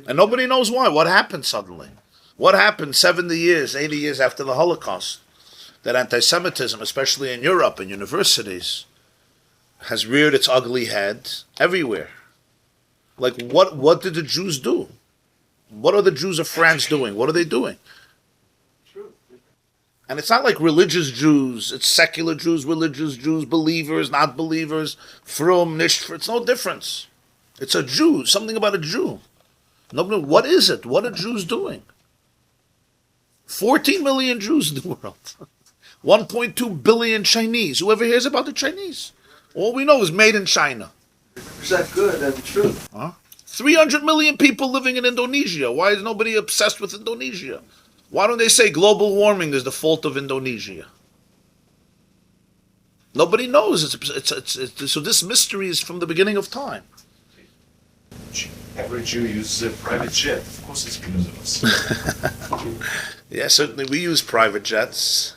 And nobody knows why. What happened suddenly? What happened 70 years, 80 years after the Holocaust? That anti-Semitism, especially in Europe and universities, has reared its ugly head everywhere. Like, what did the Jews do? What are the Jews of France doing? What are they doing? And it's not like religious Jews. It's secular Jews, religious Jews, believers, not believers, frum, nicht. It's no difference. It's a Jew, something about a Jew. Nobody, what is it? What are Jews doing? 14 million Jews in the world. 1.2 billion Chinese. Whoever hears about the Chinese? All we know is made in China. Is that good and true? 300 million people living in Indonesia. Why is nobody obsessed with Indonesia? Why don't they say global warming is the fault of Indonesia? Nobody knows. So this mystery is from the beginning of time. Every Jew uses a private jet. Of course it's because of us. Yeah, certainly we use private jets.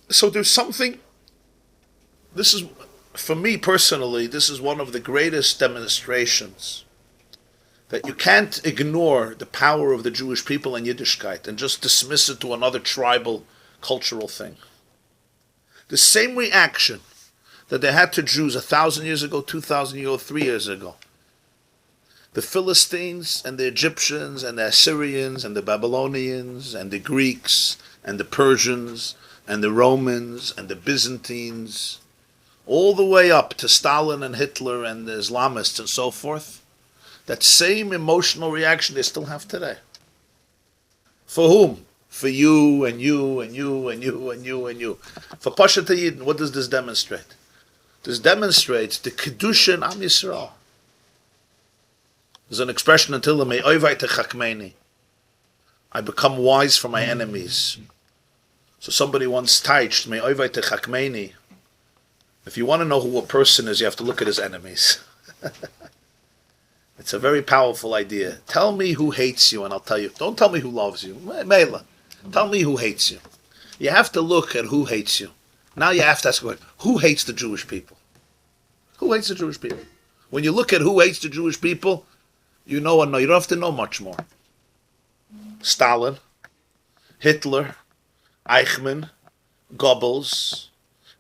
So there's something, this is, for me personally, this is one of the greatest demonstrations that you can't ignore the power of the Jewish people and Yiddishkeit and just dismiss it to another tribal, cultural thing. The same reaction that they had to Jews 1,000 years ago, 2,000 years ago, 3 years ago. The Philistines and the Egyptians and the Assyrians and the Babylonians and the Greeks and the Persians and the Romans and the Byzantines, all the way up to Stalin and Hitler and the Islamists and so forth, that same emotional reaction they still have today. For whom? For you and you and you and you and you and you. For Pashat Yidden, what does this demonstrate? This demonstrates the Kedusha in Am Yisrael. There's an expression until the Me'oivai Techakmeni. I become wise for my enemies. So somebody once touched Me'oivai Techakmeni. If you want to know who a person is, you have to look at his enemies. It's a very powerful idea. Tell me who hates you and I'll tell you. Don't tell me who loves you. Mela. Tell me who hates you. You have to look at who hates you. Now you have to ask, who hates the Jewish people? Who hates the Jewish people? When you look at who hates the Jewish people, you know and know. You don't have to know much more. Stalin, Hitler, Eichmann, Goebbels,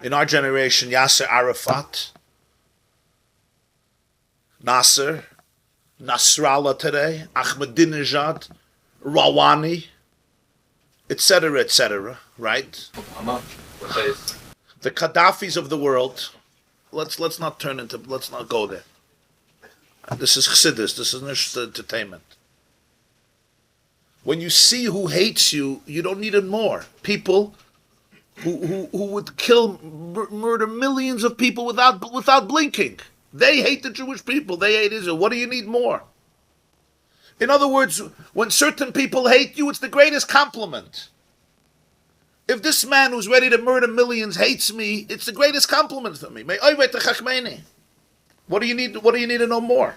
in our generation, Yasser Arafat, Nasser, Nasrallah today, Ahmadinejad, Rouhani, etc., right? The Qaddafis of the world. Let's not go there. This is Chassidus. This is not entertainment. When you see who hates you, you don't need it more. People who would murder millions of people without blinking. They hate the Jewish people. They hate Israel. What do you need more? In other words, when certain people hate you, it's the greatest compliment. If this man who's ready to murder millions hates me, it's the greatest compliment for me. What do you need? What do you need to know more?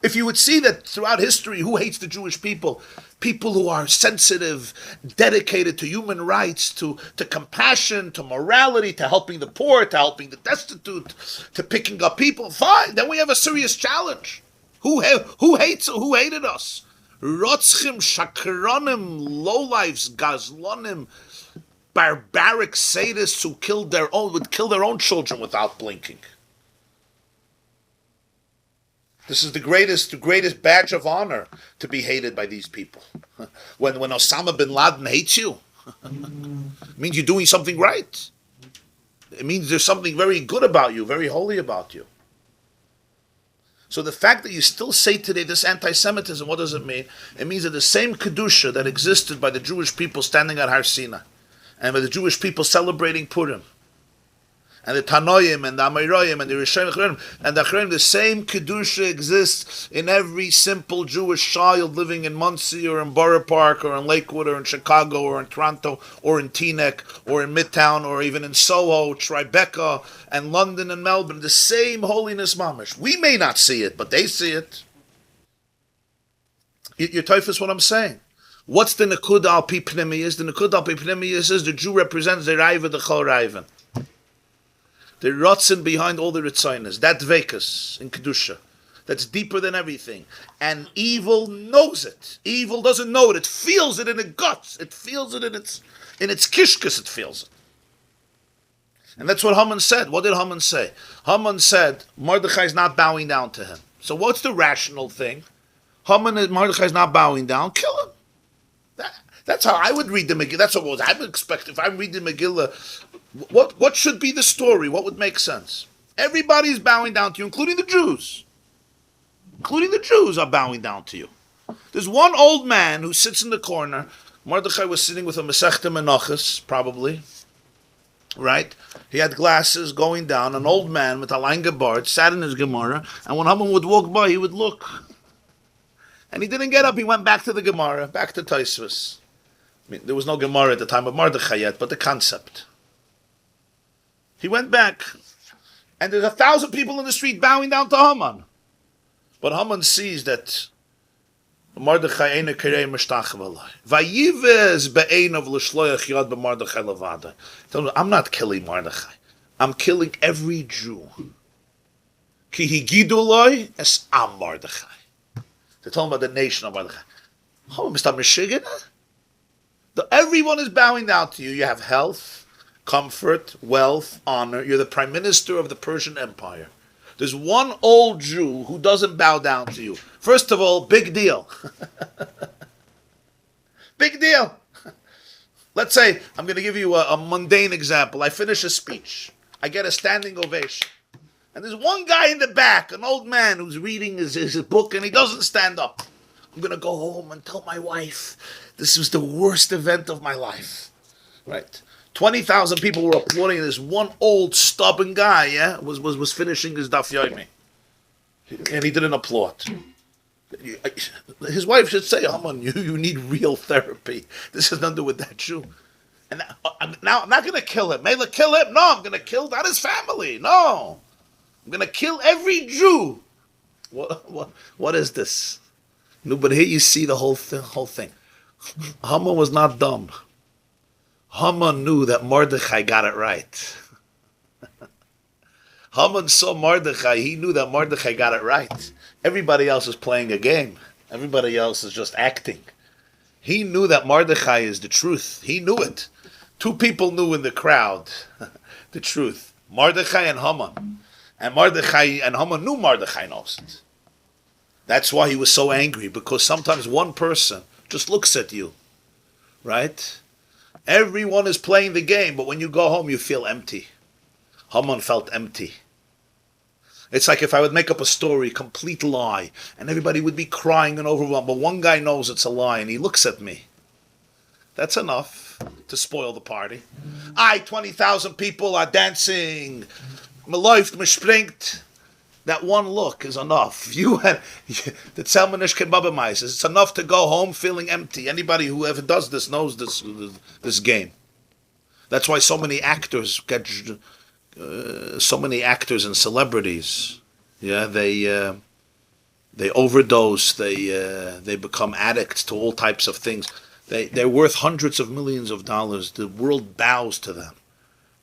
If you would see that throughout history, who hates the Jewish people? People who are sensitive, dedicated to human rights, to compassion, to morality, to helping the poor, to helping the destitute, to picking up people. Fine, then we have a serious challenge. Who hated us? Rotzchim, shakronim, lowlifes, gazlonim, barbaric sadists who would kill their own children without blinking. This is the greatest badge of honor, to be hated by these people. When Osama bin Laden hates you, it means you're doing something right. It means there's something very good about you, very holy about you. So the fact that you still say today this anti-Semitism, what does it mean? It means that the same Kedusha that existed by the Jewish people standing at Har Sinai, and by the Jewish people celebrating Purim, and the Tanoim and the Amoraim and the Rishonim and the Achronim, the same Kedusha exists in every simple Jewish child living in Monsey or in Borough Park or in Lakewood or in Chicago or in Toronto or in Teaneck or in Midtown or even in Soho, Tribeca and London and Melbourne. The same holiness mamish. We may not see it, but they see it. You're typhus what I'm saying. What's the Nekud al Pi Pnimiyus? The Nekud al Pi Pnimiyus is the Jew represents the Raiva, the Chol Raivan. The Ratzin behind all the Ritzoinas, that Vayikach in Kedusha, that's deeper than everything. And evil knows it. Evil doesn't know it. It feels it in its guts. It feels it in its kishkas. It feels it. And that's what Haman said. What did Haman say? Haman said Mordechai is not bowing down to him. So what's the rational thing? Mordechai is not bowing down. Kill him. That's how I would read the Megillah. That's what I would expect if I'm reading the Megillah. What should be the story? What would make sense? Everybody's bowing down to you, including the Jews. Including the Jews are bowing down to you. There's one old man who sits in the corner. Mordechai was sitting with a Masechta Menachos, probably. Right? He had glasses going down. An old man with a line Gebart sat in his Gemara, and when Haman would walk by, he would look. And he didn't get up. He went back to the Gemara, back to Tosfos. I mean, there was no Gemara at the time of Mordechai yet, but the concept. He went back, and there's 1,000 people in the street bowing down to Haman. But Haman sees that Mordechai ain't a kerei mishtach v'alai. Vayivez be'einav l'shloach yad b'Mordechai levada. I'm not killing Mordechai. I'm killing every Jew. Ki higidu loi es am Mordechai. They're talking about the nation of Mordechai. Haman Mr. Meshiggin. Everyone is bowing down to you. You have health, comfort, wealth, honor. You're the prime minister of the Persian Empire. There's one old Jew who doesn't bow down to you. First of all, big deal. Big deal. Let's say, I'm going to give you a mundane example. I finish a speech. I get a standing ovation. And there's one guy in the back, an old man who's reading his book, and he doesn't stand up. I'm going to go home and tell my wife, this was the worst event of my life. Right? 20,000 people were applauding this one old stubborn guy, was finishing his daf yomi. And he didn't applaud. His wife should say, Haman, you need real therapy. This has nothing to do with that Jew. And now I'm not going to kill him. Mela kill him? No, I'm going to kill not his family. No. I'm going to kill every Jew. What is this? No, but here you see the whole thing. Haman was not dumb. Haman knew that Mordechai got it right. Haman saw Mordechai. He knew that Mordechai got it right. Everybody else is playing a game. Everybody else is just acting. He knew that Mordechai is the truth. He knew it. Two people knew in the crowd the truth. Mordechai and Haman. And Mordechai and Haman knew Mordechai knows it. That's why he was so angry, because sometimes one person just looks at you, right? Everyone is playing the game, but when you go home, you feel empty. Haman felt empty. It's like if I would make up a story, complete lie, and everybody would be crying and overwhelmed, but one guy knows it's a lie, and he looks at me. That's enough to spoil the party. 20,000 people are dancing. Me läuft, me springt. That one look is enough. The Tzalmanish Kebabamais. It's enough to go home feeling empty. Anybody who ever does this knows this game. That's why so many actors get... so many actors and celebrities, they overdose, they become addicts to all types of things. They're worth hundreds of millions of dollars. The world bows to them,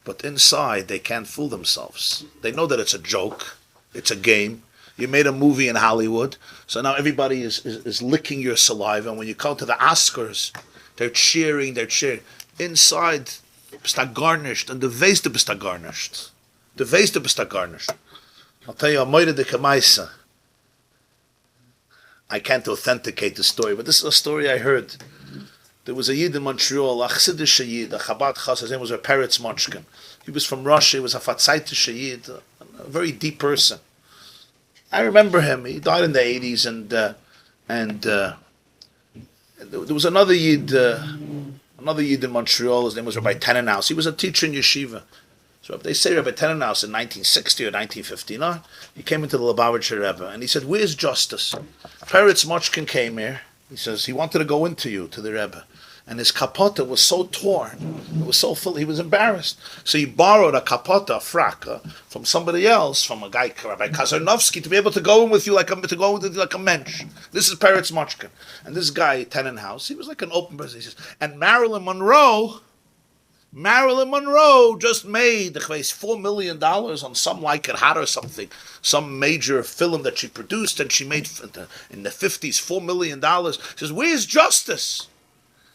but inside they can't fool themselves. They know that it's a joke, it's a game. You made a movie in Hollywood, so now everybody is licking your saliva. And when you come to the Oscars, they're cheering. Inside, bist garnished, and the waist bist garnished. The waist bist garnished. I'll tell you a moire de kamaisa. I can't authenticate the story, but this is a story I heard. There was a Yid in Montreal, a Chassidish Yid, a Chabad Chas, his name was Peretz Mochkin. He was from Russia, he was a Fatzaitish Yid, a very deep person. I remember him, he died in the 80s, and there was another Yid in Montreal, his name was Rabbi Tenenhaus. He was a teacher in yeshiva. So if they say Rabbi Tenenhaus in 1960 or 1959, he came into the Lubavitcher Rebbe, and he said, "Where's justice?" Peretz Mochkin came here. He says, he wanted to go into the Rebbe. And his kapota was so torn, it was so full, he was embarrassed. So he borrowed a kapota, a frak, from somebody else, from a guy, Rabbi Kazarnovsky, to be able to go in with you like a mensch. This is Peretz Mochkin. And this guy, Tenenhaus, he was like an open person. He says, and Marilyn Monroe just made $4 million on some like it hot or something, some major film that she produced, and she made in the 50s $4 million. He says, where's justice?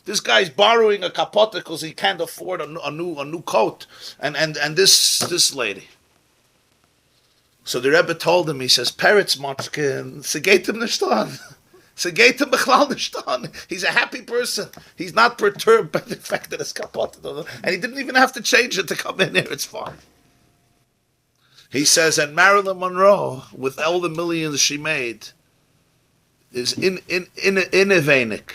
This guy's borrowing a kapota because he can't afford a new coat, and this lady. So the Rebbe told him, he says, Peretz Mochkin, se geht ihm nicht an. Se geht ihm bechlal nicht an. He's a happy person. He's not perturbed by the fact that it's kapota. And he didn't even have to change it to come in here. It's fine. He says, and Marilyn Monroe, with all the millions she made, is innovanik.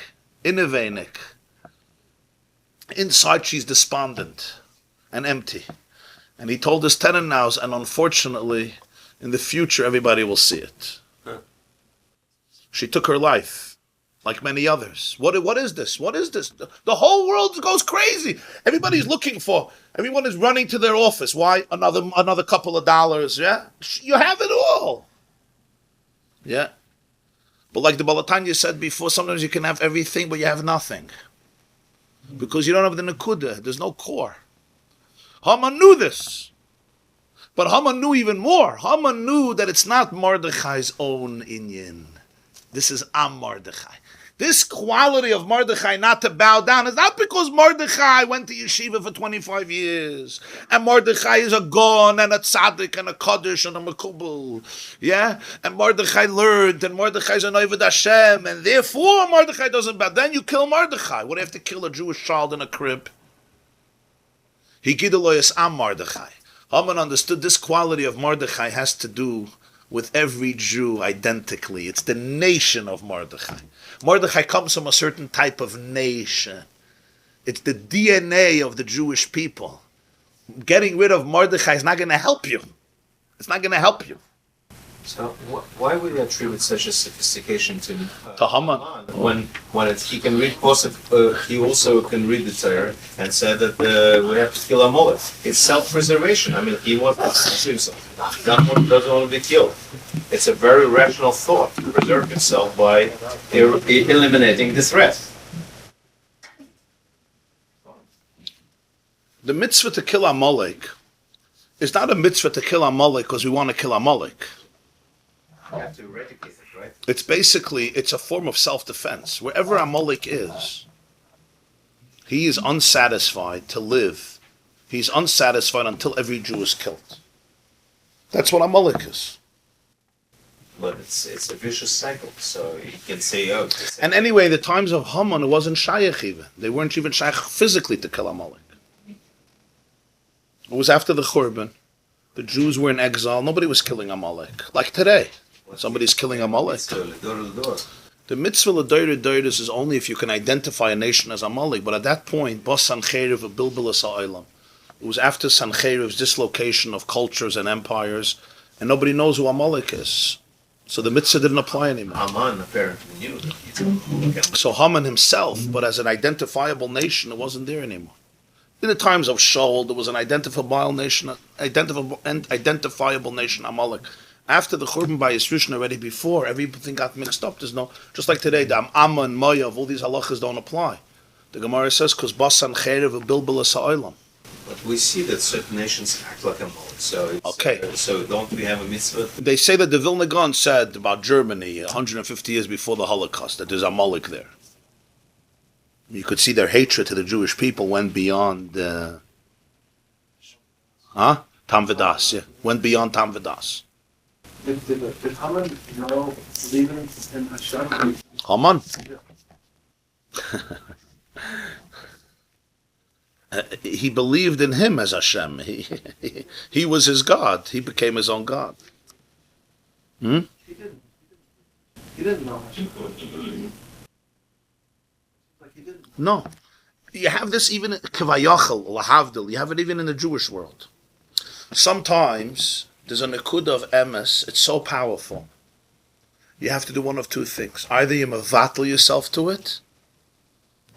Inside she's despondent and empty. And he told his Tenenhaus, and unfortunately, in the future, everybody will see it. She took her life, like many others. What is this? What is this? The whole world goes crazy. Everybody's looking for, everyone is running to their office. Why? Another couple of dollars, yeah? You have it all. Yeah. But like the Balatanya said before, sometimes you can have everything, but you have nothing. Because you don't have the Nakuda. There's no core. Haman knew this. But Haman knew even more. Haman knew that it's not Mordechai's own inyan. This is Am Mordechai. This quality of Mordechai not to bow down is not because Mordechai went to yeshiva for 25 years and Mordechai is a gon and a tzaddik and a kaddish and a mekubal, yeah? And Mordechai learned and Mordechai is an Oved Hashem and therefore Mordechai doesn't bow. Then you kill Mordechai. What do you have to kill a Jewish child in a crib? He gidaloyas am Mordechai. Haman understood this quality of Mordechai has to do with every Jew identically. It's the nation of Mordechai. Mordechai comes from a certain type of nation. It's the DNA of the Jewish people. Getting rid of Mordechai is not going to help you. It's not going to help you. So why would you attribute such a sophistication to Haman? When he can read Posuk, he also can read the Torah and said that we have to kill Amalek. It's self-preservation. I mean, he wants to protect himself. Not one doesn't want to be killed. It's a very rational thought to preserve himself by eliminating the threat. The mitzvah to kill Amalek is not a mitzvah to kill Amalek because we want to kill Amalek. You have to eradicate it, right? It's a form of self-defense. Wherever Amalek is, he is unsatisfied to live. He's unsatisfied until every Jew is killed. That's what Amalek is. But it's a vicious cycle, so you can say, oh... And anyway, the times of Haman, it wasn't Shaykh even. They weren't even Shaykh physically to kill Amalek. It was after the Churban. The Jews were in exile. Nobody was killing Amalek. Like today. Somebody's killing Amalek. The mitzvah l'doyer doyers is only if you can identify a nation as Amalek. But at that point, Bas Sancheriv of Bilbilas Ha'olam. It was after Sancheriv's dislocation of cultures and empires, and nobody knows who Amalek is. So the mitzvah didn't apply anymore. Haman apparently knew. So Haman himself, but as an identifiable nation, it wasn't there anymore. In the times of Shul, there was an identifiable nation, Amalek. After the Churban by Yisrushin already before, everything got mixed up. There's no, just like today, the Amma and Mayav, all these halachas don't apply. The Gemara says, because Basan Cherev of Bilbilas Ha'olam. But we see that certain nations act like Amalek. So okay. So don't we have a mitzvah? They say that the Vilna Gaon said about Germany 150 years before the Holocaust that there's Amalek there. You could see their hatred to the Jewish people went beyond Tam V'das, yeah. Went beyond Tam V'das. Did Haman know believing in Hashem? Haman? He believed in him as Hashem. He was his God. He became his own God. He didn't know Hashem. No. You have this even in Vayakhel, Lahavdil. You have it even in the Jewish world. Sometimes there's a nekud of emes. It's so powerful. You have to do one of two things. Either you mevatel yourself to it,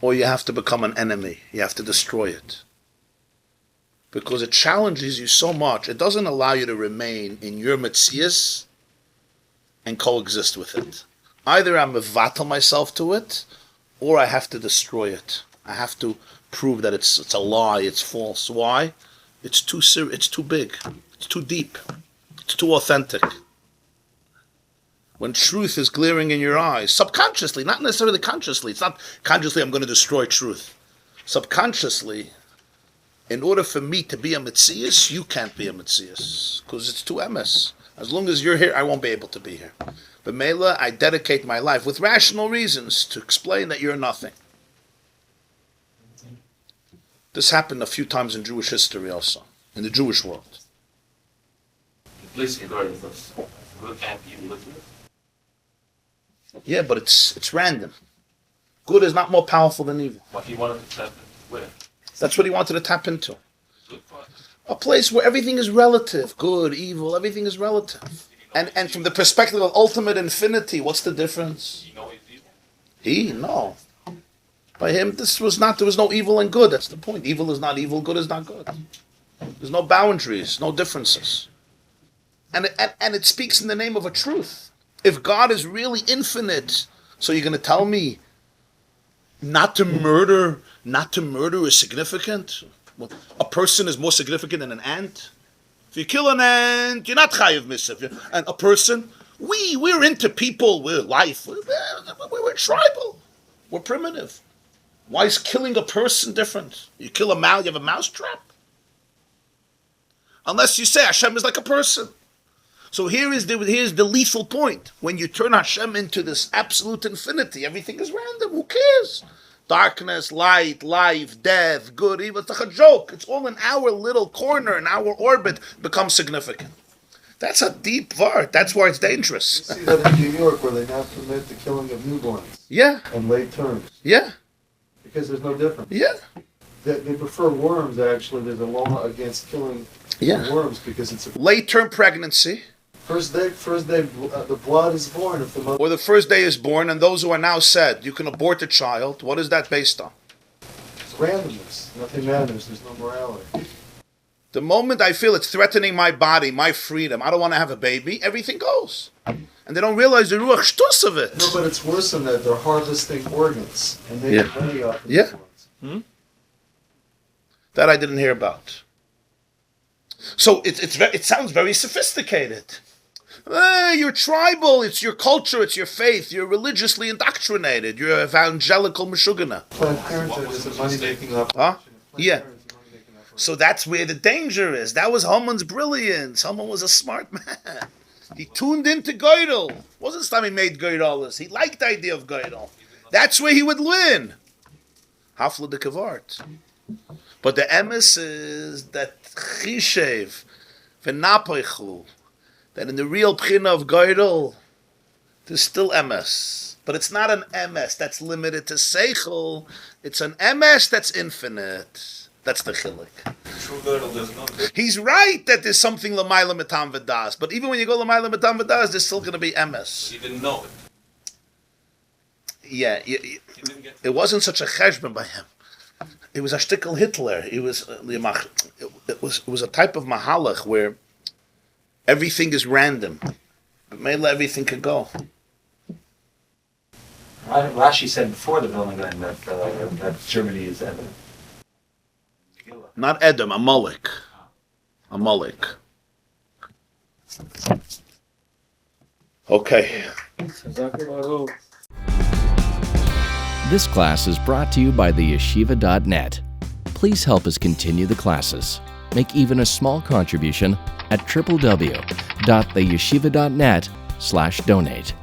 or you have to become an enemy. You have to destroy it. Because it challenges you so much. It doesn't allow you to remain in your metzias and coexist with it. Either I mevatel myself to it, or I have to destroy it. I have to prove that it's a lie, it's false. Why? It's too it's too big, it's too deep, it's too authentic. When truth is glaring in your eyes, subconsciously, not necessarily consciously, it's not consciously I'm going to destroy truth. Subconsciously, in order for me to be a Metzias, you can't be a Metzias, because it's too emes. As long as you're here, I won't be able to be here. But Mela, I dedicate my life with rational reasons to explain that you're nothing. This happened a few times in Jewish history also, in the Jewish world. Yeah, but it's random. Good is not more powerful than evil. What he wanted to tap where? That's what he wanted to tap into. A place where everything is relative. Good, evil, everything is relative. And from the perspective of ultimate infinity, what's the difference? He? No. By him, there was no evil and good. That's the point. Evil is not evil, good is not good. There's no boundaries, no differences. And it speaks in the name of a truth. If God is really infinite, so you're going to tell me not to murder is significant? Well, a person is more significant than an ant? If you kill an ant, you're not chayiv misaf. And a person, we're into people, we're life, we're tribal. We're primitive. Why is killing a person different? You kill a mouse, you have a mouse trap. Unless you say Hashem is like a person. So here's the lethal point. When you turn Hashem into this absolute infinity, everything is random. Who cares? Darkness, light, life, death, good, evil. It's like a joke. It's all in our little corner, in our orbit, becomes significant. That's a deep word. That's why it's dangerous. You see that in New York where they now permit the killing of newborns. Yeah. And late terms. Yeah. Because there's no difference. Yeah. They prefer worms, actually. There's a law against killing worms because it's a late-term pregnancy. First day, the blood is born if the mother. Or the first day is born, and those who are now said you can abort a child. What is that based on? It's randomness. Nothing matters. There's no morality. The moment I feel it's threatening my body, my freedom, I don't want to have a baby, everything goes. And they don't realize the ruach shtus of it. No, but it's worse than that. They're harvesting organs and they get money off of Yeah. organs. That I didn't hear about. So it sounds very sophisticated. You're tribal, it's your culture, it's your faith, you're religiously indoctrinated, you're evangelical meshugana. Planned Parenthood is a money-making operation. Huh? Yeah. So that's where the danger is. That was Haman's brilliance. Haman was a smart man. He tuned into Geidel. Wasn't the time he made Geidelis. He liked the idea of Geidel. That's where he would win. Hafla de Kavart. But the emes is that Chishev, V'napechu, that in the real Pchina of Geidel, there's still emes. But it's not an emes that's limited to Seichel. It's an emes that's infinite. That's the chilik. True girdle does not. He's right that there's something l'mayla metam v'das, but even when you go l'mayla metam v'das, there's still going to be emes. He didn't know it. Yeah, it wasn't such a cheshbon by him. It was a shtickle Hitler. It was a type of mahalach where everything is random, but mele everything could go. Rashi said before the building that Germany is Edom. Not Edom, Amalek. Amalek. Okay. This class is brought to you by theyeshiva.net. Please help us continue the classes. Make even a small contribution at www.theyeshiva.net/donate.